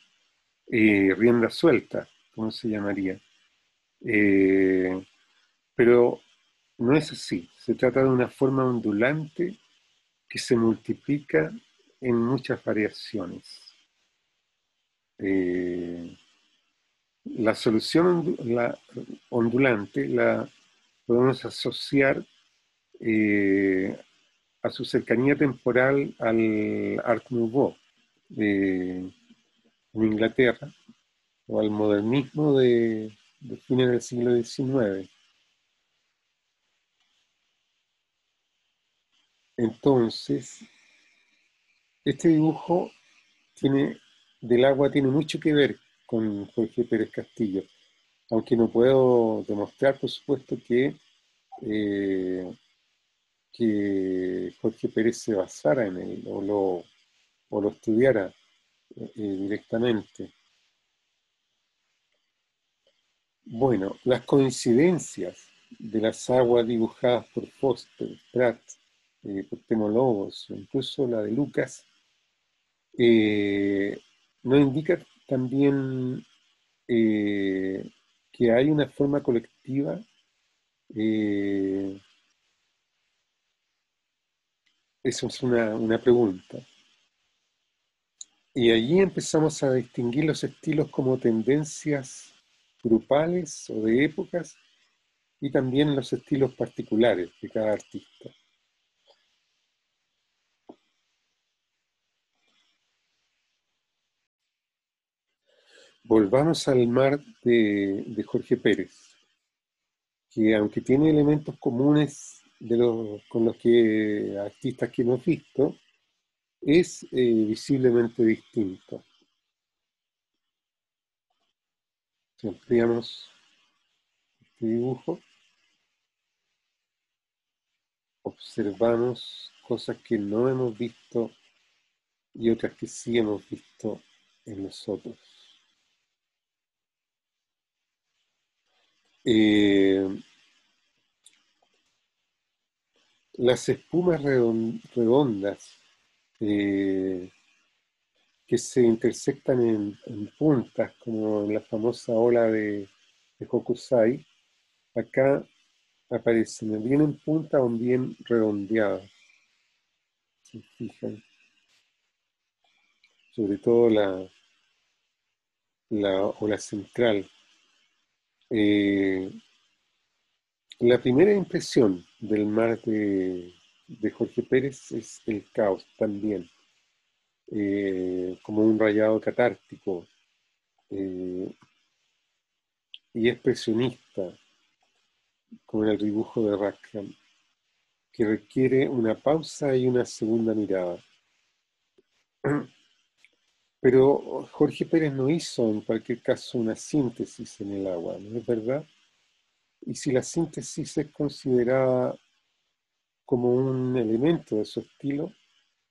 rienda suelta, ¿cómo se llamaría? Eh, pero no es así. Se trata de una forma ondulante que se multiplica en muchas variaciones. Eh, la solución ondulante la podemos asociar eh, a su cercanía temporal al Art Nouveau en Inglaterra, o al modernismo de fines del siglo XIX. Entonces, este dibujo del agua tiene mucho que ver con Jorge Pérez Castillo, aunque no puedo demostrar, por supuesto, eh, que Jorge Pérez se basara en él o lo estudiara directamente. Bueno, las coincidencias de las aguas dibujadas por Foster, Pratt, por Temo Lobos, o incluso la de Lucas, eh, nos indica también eh, que hay una forma colectiva. eh, Eso es una pregunta. Y allí empezamos a distinguir los estilos como tendencias grupales o de épocas y también los estilos particulares de cada artista. Volvamos al mar de Jorge Pérez, que aunque tiene elementos comunes con los que artistas que hemos visto, es visiblemente distinto. Si ampliamos este dibujo, observamos cosas que no hemos visto y otras que sí hemos visto en nosotros. Eh, las espumas redondas eh, que se intersectan en puntas, como en la famosa ola de Hokusai, acá aparecen bien en punta o bien redondeadas. se fijan, sobre todo la ola central. Eh, la primera impresión del mar de Jorge Pérez es el caos también, como un rayado catártico eh, y expresionista, como en el dibujo de Rackham, que requiere una pausa y una segunda mirada. Pero Jorge Pérez no hizo en cualquier caso una síntesis en el agua, ¿no es verdad? Y si la síntesis es considerada como un elemento de su estilo,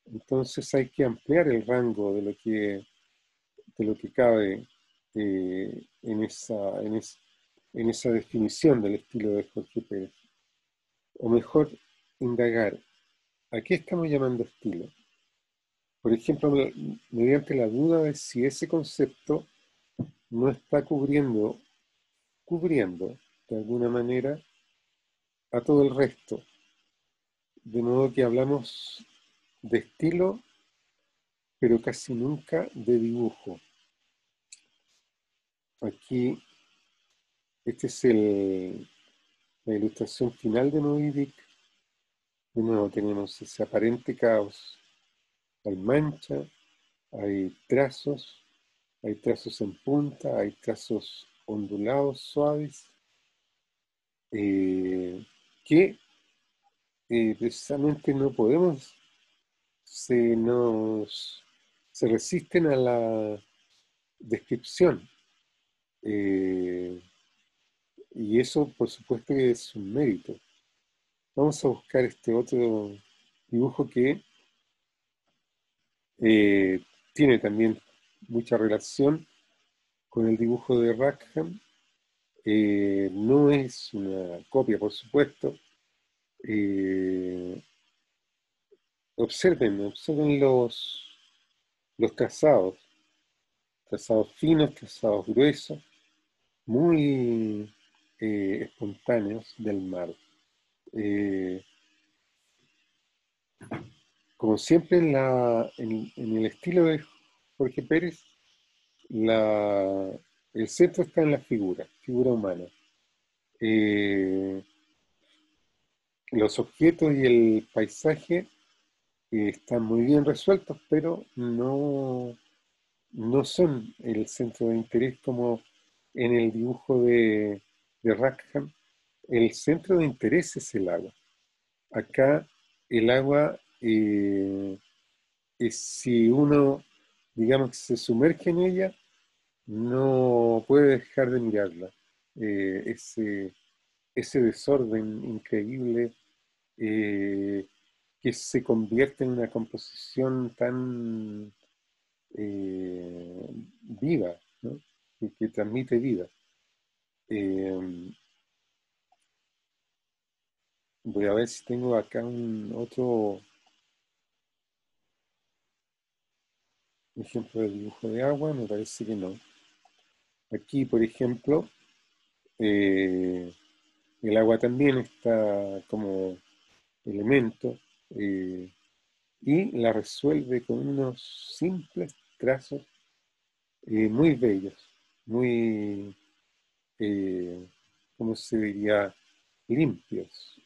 entonces hay que ampliar el rango de lo que cabe en esa definición del estilo de Jorge Pérez. O mejor, indagar, ¿a qué estamos llamando estilo? Por ejemplo, mediante la duda de si ese concepto no está cubriendo de alguna manera a todo el resto. De modo que hablamos de estilo, pero casi nunca de dibujo. Aquí, esta es la ilustración final de Moby Dick. De nuevo tenemos ese aparente caos. Hay mancha, hay trazos en punta, hay trazos ondulados, suaves, que precisamente no podemos, se resisten a la descripción. Eh, y eso, por supuesto, que es un mérito. Vamos a buscar este otro dibujo que eh, tiene también mucha relación con el dibujo de Rackham. No es una copia, por supuesto. Eh, observen los trazados finos, trazados gruesos, muy espontáneos del mar. Eh, como siempre en el estilo de Jorge Pérez, la, el centro está en la figura humana. Eh, los objetos y el paisaje están muy bien resueltos, pero no son el centro de interés como en el dibujo de Rackham. El centro de interés es el agua. Acá el agua, si uno, digamos, se sumerge en ella, no puede dejar de mirarla. Ese desorden increíble eh, que se convierte en una composición tan viva, ¿no? Que transmite vida. Eh, voy a ver si tengo acá un otro ejemplo de dibujo de agua, me parece que no. Aquí, por ejemplo, eh, el agua también está como elemento eh, y la resuelve con unos simples trazos muy bellos, muy, eh, ¿cómo se diría? Limpios.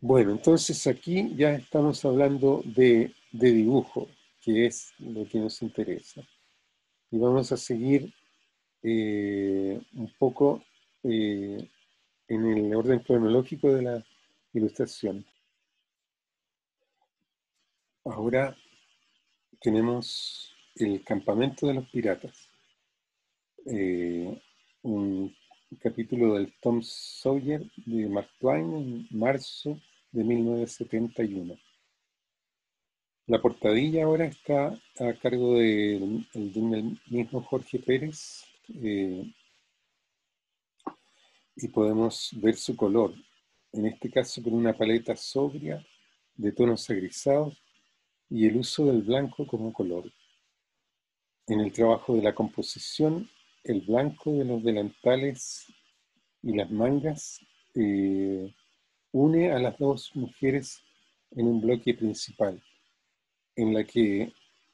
Bueno, entonces aquí ya estamos hablando de dibujo, que es lo que nos interesa. Y vamos a seguir un poco en el orden cronológico de la ilustración. Ahora tenemos el campamento de los piratas, eh, un capítulo del Tom Sawyer de Mark Twain en marzo de 1971. La portadilla ahora está a cargo del mismo Jorge Pérez y podemos ver su color, en este caso con una paleta sobria de tonos agrisados y el uso del blanco como color. En el trabajo de la composición, el blanco de los delantales y las mangas une a las dos mujeres en un bloque principal, en la que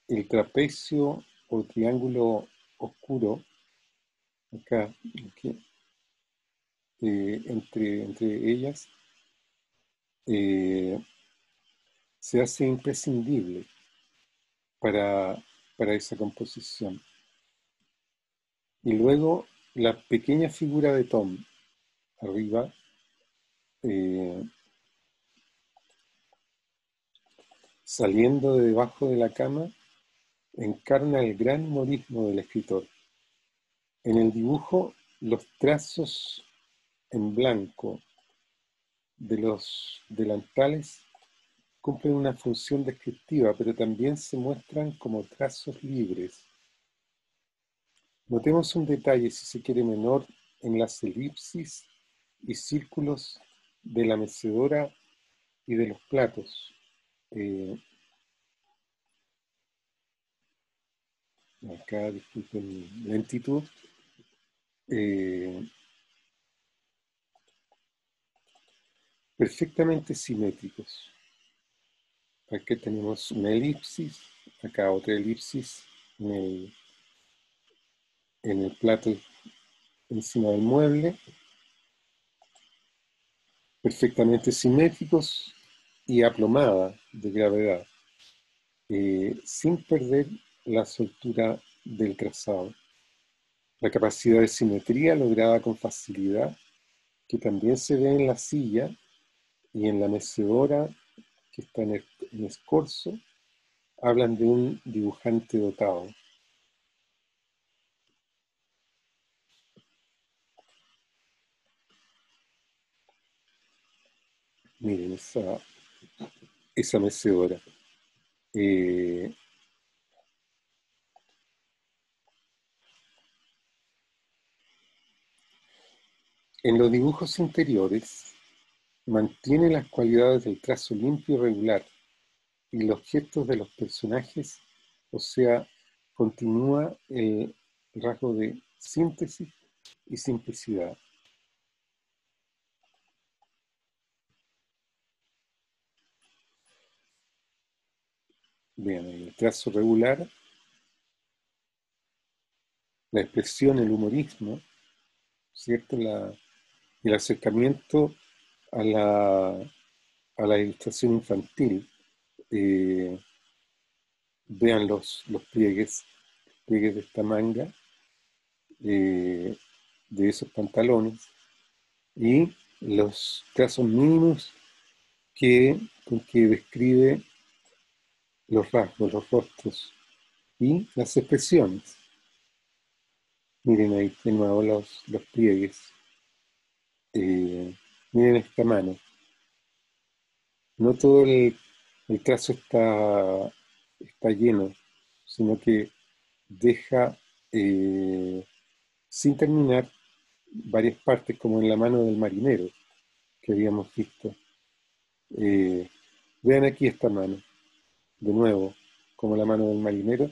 el trapecio o triángulo oscuro, acá, aquí, entre ellas, eh, se hace imprescindible para, para esa composición. Y luego la pequeña figura de Tom arriba, eh, saliendo de debajo de la cama, encarna el gran humorismo del escritor. En el dibujo, los trazos en blanco de los delantales cumplen una función descriptiva, pero también se muestran como trazos libres. Notemos un detalle, si se quiere, menor en las elipsis y círculos de la mecedora y de los platos. Acá, disculpen mi lentitud. Perfectamente simétricos. Aquí tenemos una elipsis, acá otra elipsis en el plato encima del mueble, perfectamente simétricos y aplomada de gravedad, sin perder la soltura del trazado. La capacidad de simetría lograda con facilidad, que también se ve en la silla y en la mecedora que está en escorzo, hablan de un dibujante dotado. Miren esa mecedora. En los dibujos interiores mantiene las cualidades del trazo limpio y regular y los gestos de los personajes, o sea, continúa el rasgo de síntesis y simplicidad. Vean, el trazo regular, la expresión, el humorismo, ¿cierto? El acercamiento a la ilustración infantil. Vean los pliegues de esta manga, de esos pantalones, y los trazos mínimos con que describe los rasgos, los rostros y las expresiones. Miren ahí de nuevo los pliegues. Miren esta mano. No todo el trazo está lleno, sino que deja sin terminar varias partes, como en la mano del marinero que habíamos visto. Vean aquí esta mano, de nuevo, como la mano del marinero.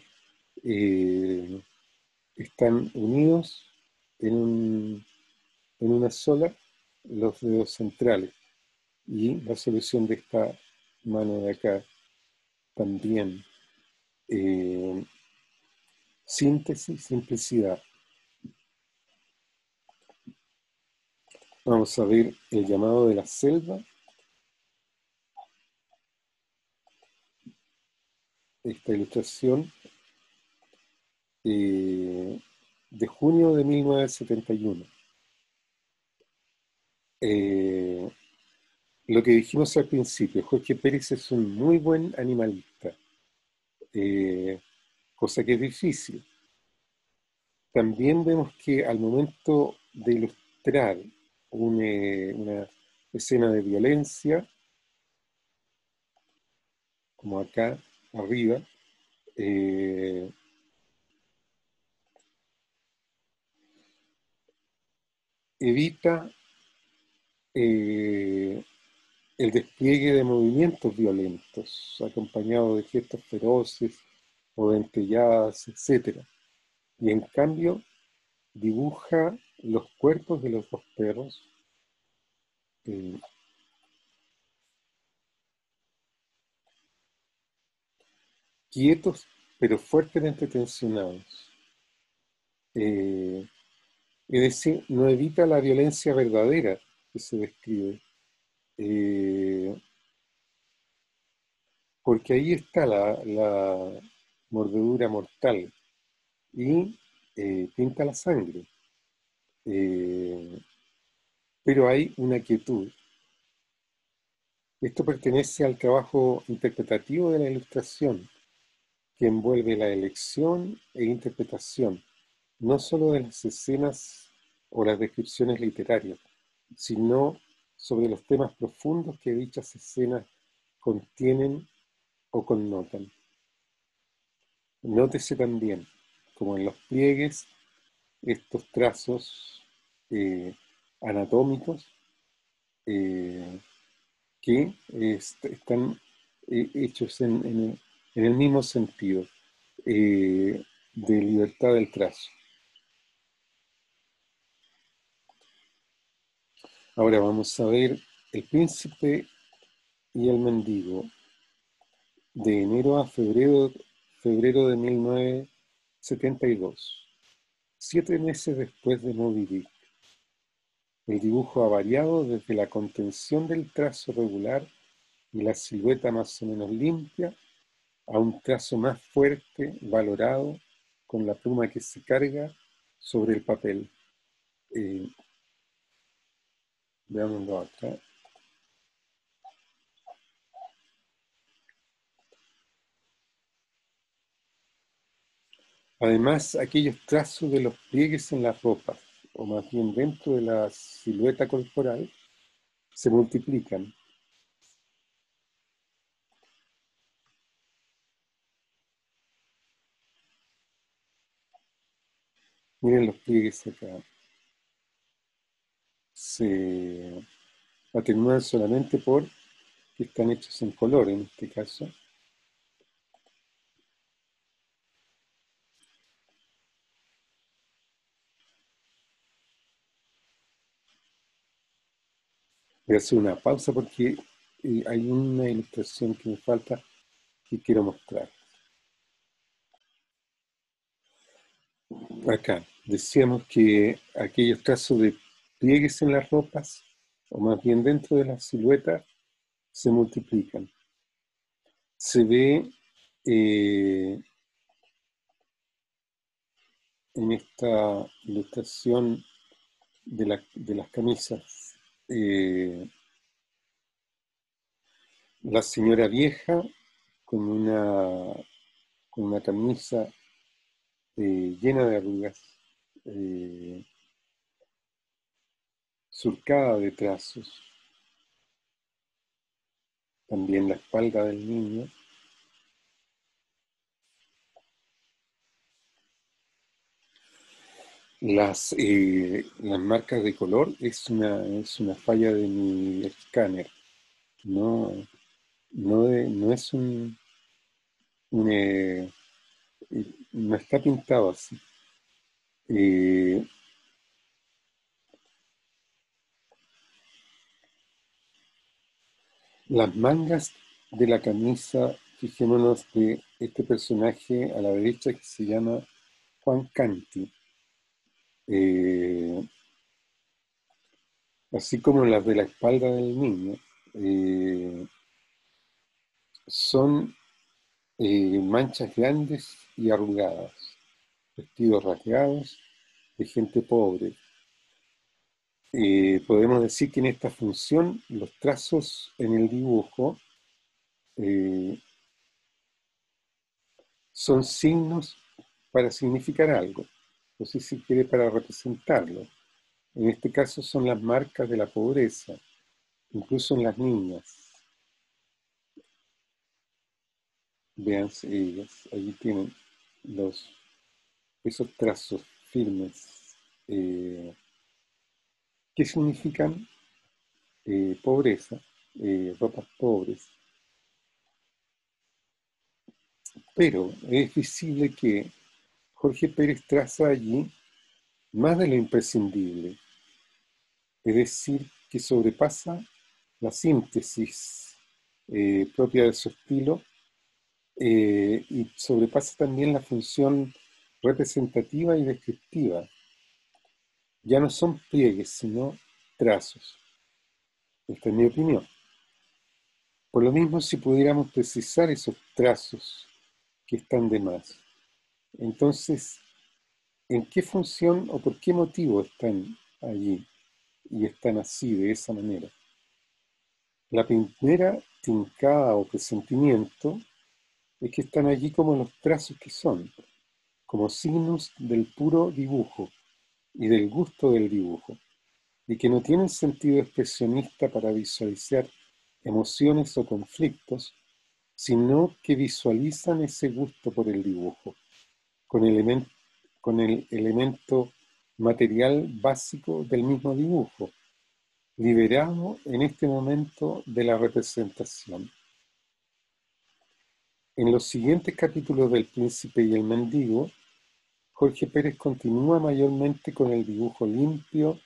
Están unidos en una sola los dedos centrales. Y la solución de esta mano de acá también. Síntesis, simplicidad. Vamos a ver el llamado de la selva. Esta ilustración de junio de 1971. Lo que dijimos al principio, Jorge Pérez es un muy buen animalista, cosa que es difícil. También vemos que al momento de ilustrar una escena de violencia, como acá arriba, evita el despliegue de movimientos violentos, acompañado de gestos feroces o dentelladas, etc. Y en cambio dibuja los cuerpos de los dos perros eh, quietos pero fuertemente tensionados. Eh, es decir, no evita la violencia verdadera que se describe, eh, porque ahí está la mordedura mortal y pinta la sangre. Eh, pero hay una quietud. Esto pertenece al trabajo interpretativo de la ilustración, que envuelve la elección e interpretación, no solo de las escenas o las descripciones literarias, sino sobre los temas profundos que dichas escenas contienen o connotan. Nótese también, como en los pliegues, estos trazos anatómicos eh, que están hechos en el mismo sentido de libertad del trazo. Ahora vamos a ver El Príncipe y el Mendigo, de enero a febrero de 1972, 7 meses después de Moby Dick. El dibujo ha variado desde la contención del trazo regular y la silueta más o menos limpia a un trazo más fuerte, valorado, con la pluma que se carga sobre el papel. Eh, Veámoslo acá. Además, aquellos trazos de los pliegues en las ropas, o más bien dentro de la silueta corporal, se multiplican. Miren los pliegues acá. Se atenúan solamente por que están hechos en color en este caso. Voy a hacer una pausa porque hay una ilustración que me falta y quiero mostrar. Acá decíamos que aquellos trazos de pliegues en las ropas, o más bien dentro de la silueta, se multiplican. Se ve en esta ilustración de las camisas la señora vieja con con una camisa llena de arrugas, eh, surcada de trazos, también la espalda del niño. Las marcas de color es una falla de mi escáner, no, no es un, no está pintado así. Eh, las mangas de la camisa, fijémonos de este personaje a la derecha que se llama Juan Canti, eh, así como las de la espalda del niño, eh, son manchas grandes y arrugadas, vestidos rasgados de gente pobre. Podemos decir que en esta función los trazos en el dibujo eh, son signos para significar algo, o si se quiere para representarlo. En este caso son las marcas de la pobreza, incluso en las niñas. Vean ellas, allí tienen esos trazos firmes que significan pobreza, ropas pobres. Pero es visible que Jorge Pérez traza allí más de lo imprescindible. Es decir, que sobrepasa la síntesis propia de su estilo y sobrepasa también la función representativa y descriptiva. Ya no son pliegues, sino trazos. Esta es mi opinión. Por lo mismo, si pudiéramos precisar esos trazos que están de más, entonces, ¿en qué función o por qué motivo están allí y están así, de esa manera? La primera tincada o presentimiento es que están allí como los trazos que son, como signos del puro dibujo y del gusto del dibujo, y que no tienen sentido expresionista para visualizar emociones o conflictos, sino que visualizan ese gusto por el dibujo, con, con el elemento material básico del mismo dibujo, liberado en este momento de la representación. En los siguientes capítulos del Príncipe y el Mendigo, Jorge Pérez continúa mayormente con el dibujo limpio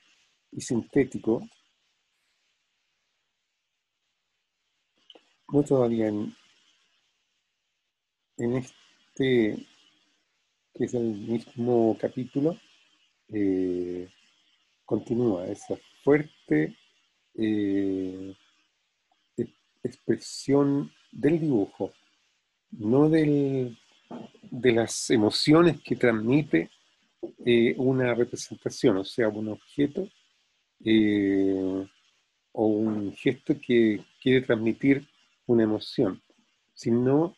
y sintético, no todavía en este, que es el mismo capítulo, eh, continúa esa fuerte eh, expresión del dibujo, no de las emociones que transmite una representación, o sea, un objeto eh, o un gesto que quiere transmitir una emoción, sino,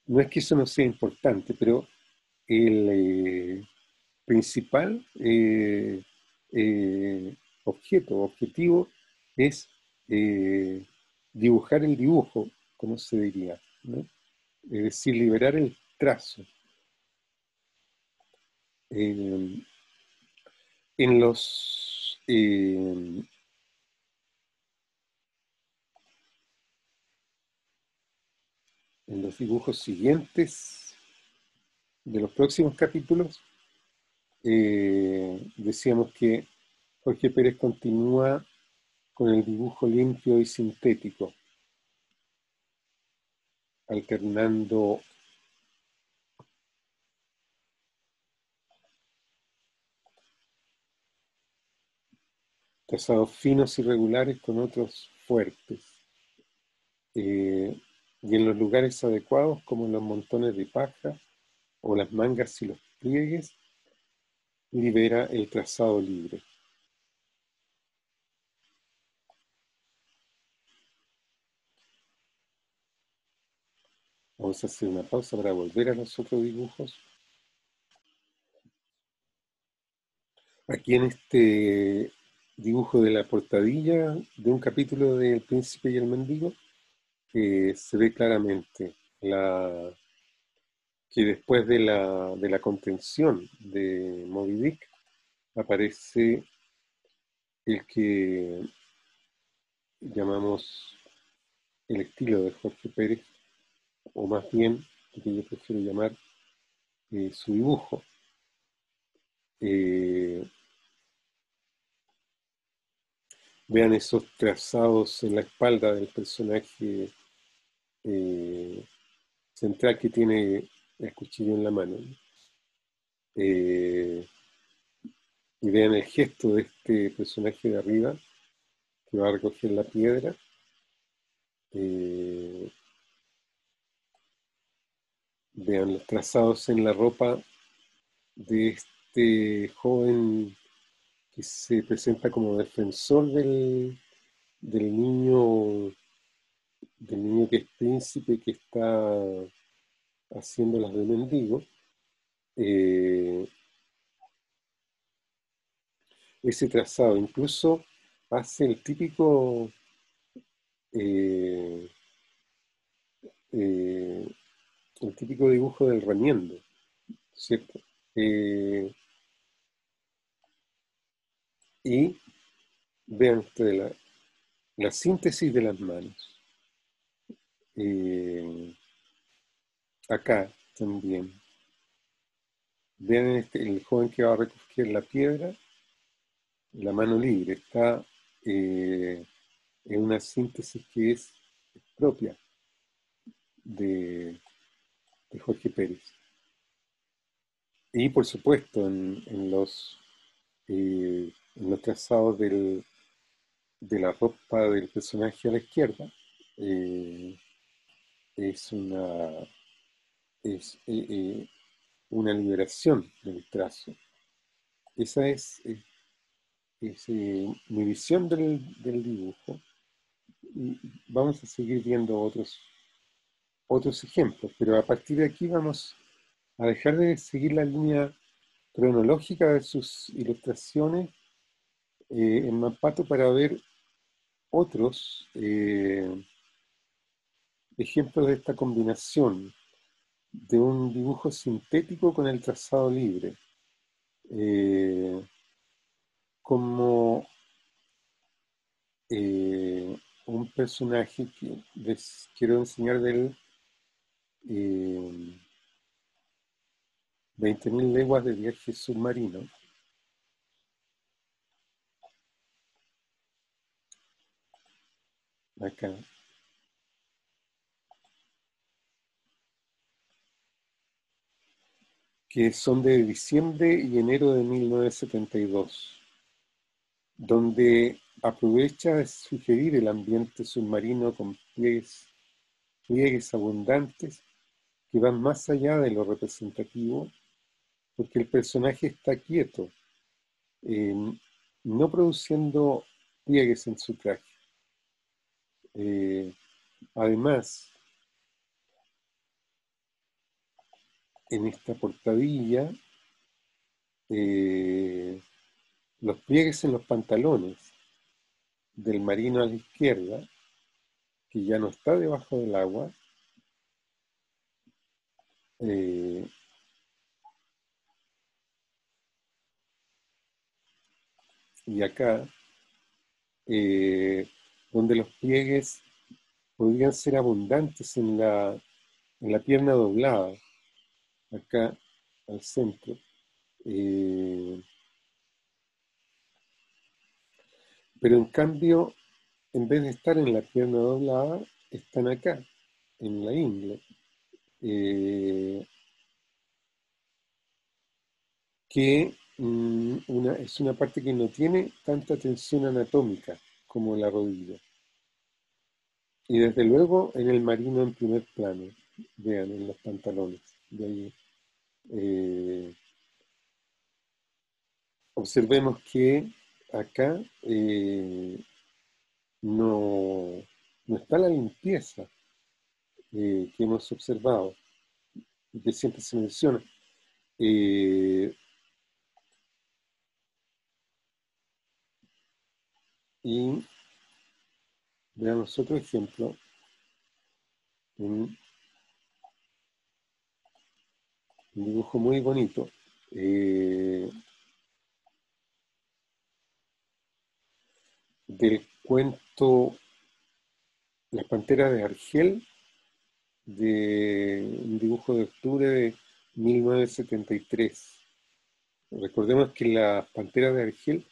no es que eso no sea importante, pero el principal objeto, objetivo es eh, dibujar el dibujo, como se diría, ¿no? Es decir, liberar el trazo. Eh, en los en los dibujos siguientes de los próximos capítulos, decíamos que Jorge Pérez continúa con el dibujo limpio y sintético, alternando trazados finos y regulares con otros fuertes, y en los lugares adecuados, como en los montones de paja o las mangas y los pliegues, libera el trazado libre. Vamos a hacer una pausa para volver a los otros dibujos. Aquí en este dibujo de la portadilla de un capítulo de El Príncipe y el Mendigo, se ve claramente que después de la contención de Moby Dick aparece el que llamamos el estilo de Jorge Pérez, o más bien lo que yo prefiero llamar su dibujo. Eh, Vean esos trazados en la espalda del personaje eh, central que tiene el cuchillo en la mano. Eh, y vean el gesto de este personaje de arriba que va a recoger la piedra. Eh, Vean los trazados en la ropa de este joven que se presenta como defensor del del niño que es príncipe, que está haciendo las de mendigo. Eh, Ese trazado incluso hace eh, eh, el típico dibujo del remiendo, ¿cierto? Eh, y vean ustedes la síntesis de las manos. Eh, Acá también. Vean el joven que va a recoger la piedra, la mano libre, está en una síntesis que es propia de, de Jorge Pérez. Y por supuesto en los trazados de la ropa del personaje a la izquierda, eh, es es, una liberación del trazo. Esa es mi visión del dibujo. Y vamos a seguir viendo otros ejemplos, pero a partir de aquí vamos a dejar de seguir la línea cronológica de sus ilustraciones en Mampato para ver otros ejemplos de esta combinación de un dibujo sintético con el trazado libre, eh, como un personaje que les quiero enseñar del eh, 20.000 leguas de viaje submarino. Acá, que son de diciembre y enero de 1972, donde aprovecha de sugerir el ambiente submarino con pliegues abundantes que van más allá de lo representativo, porque el personaje está quieto, eh, no produciendo pliegues en su traje. Eh, Además, en esta portadilla, eh, los pliegues en los pantalones del marino a la izquierda, que ya no está debajo del agua, eh, y acá, eh, donde los pliegues podrían ser abundantes en la pierna doblada, acá al centro. Eh, pero en cambio, en vez de estar en la pierna doblada, están acá, en la ingle, eh, que es una parte que no tiene tanta tensión anatómica como la rodilla. Y desde luego en el marino en primer plano, vean, en los pantalones. De ahí, eh, observemos que acá no, no está la limpieza que hemos observado y que siempre se menciona. Eh, y veamos otro ejemplo, un dibujo muy bonito, del cuento Las Panteras de Argel, de un dibujo de octubre de 1973. Recordemos que Las Panteras de Argel,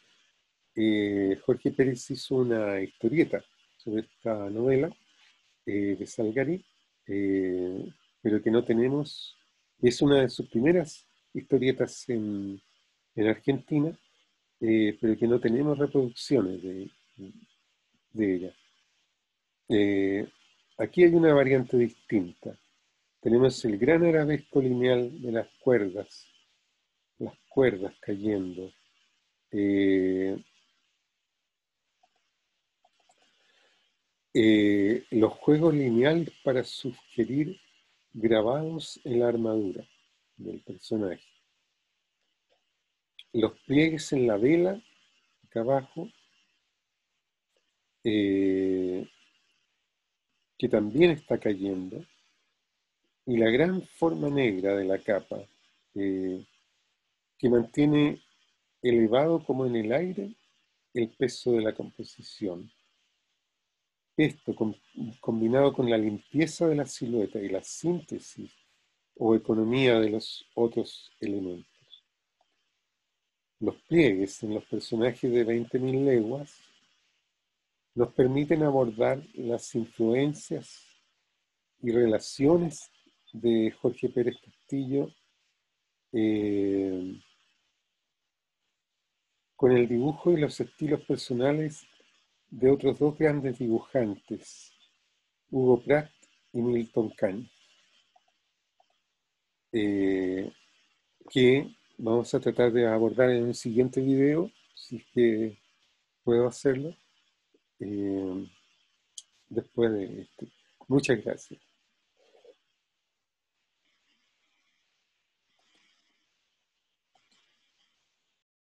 Jorge Pérez hizo una historieta sobre esta novela de Salgari, eh, pero que no tenemos, es una de sus primeras historietas en Argentina, pero que no tenemos reproducciones de ella. Eh, Aquí hay una variante distinta. Tenemos el gran arabesco lineal de las cuerdas cayendo. Eh, los juegos lineales para sugerir grabados en la armadura del personaje. Los pliegues en la vela, acá abajo, eh, que también está cayendo, y la gran forma negra de la capa, eh, que mantiene elevado como en el aire el peso de la composición. Esto, combinado con la limpieza de la silueta y la síntesis o economía de los otros elementos. los pliegues en los personajes de 20.000 leguas nos permiten abordar las influencias y relaciones de Jorge Pérez Castillo eh, con el dibujo y los estilos personales de otros dos grandes dibujantes, Hugo Pratt y Milton Caniff, eh, que vamos a tratar de abordar en un siguiente video, si es que puedo hacerlo, eh, después de este. Muchas gracias.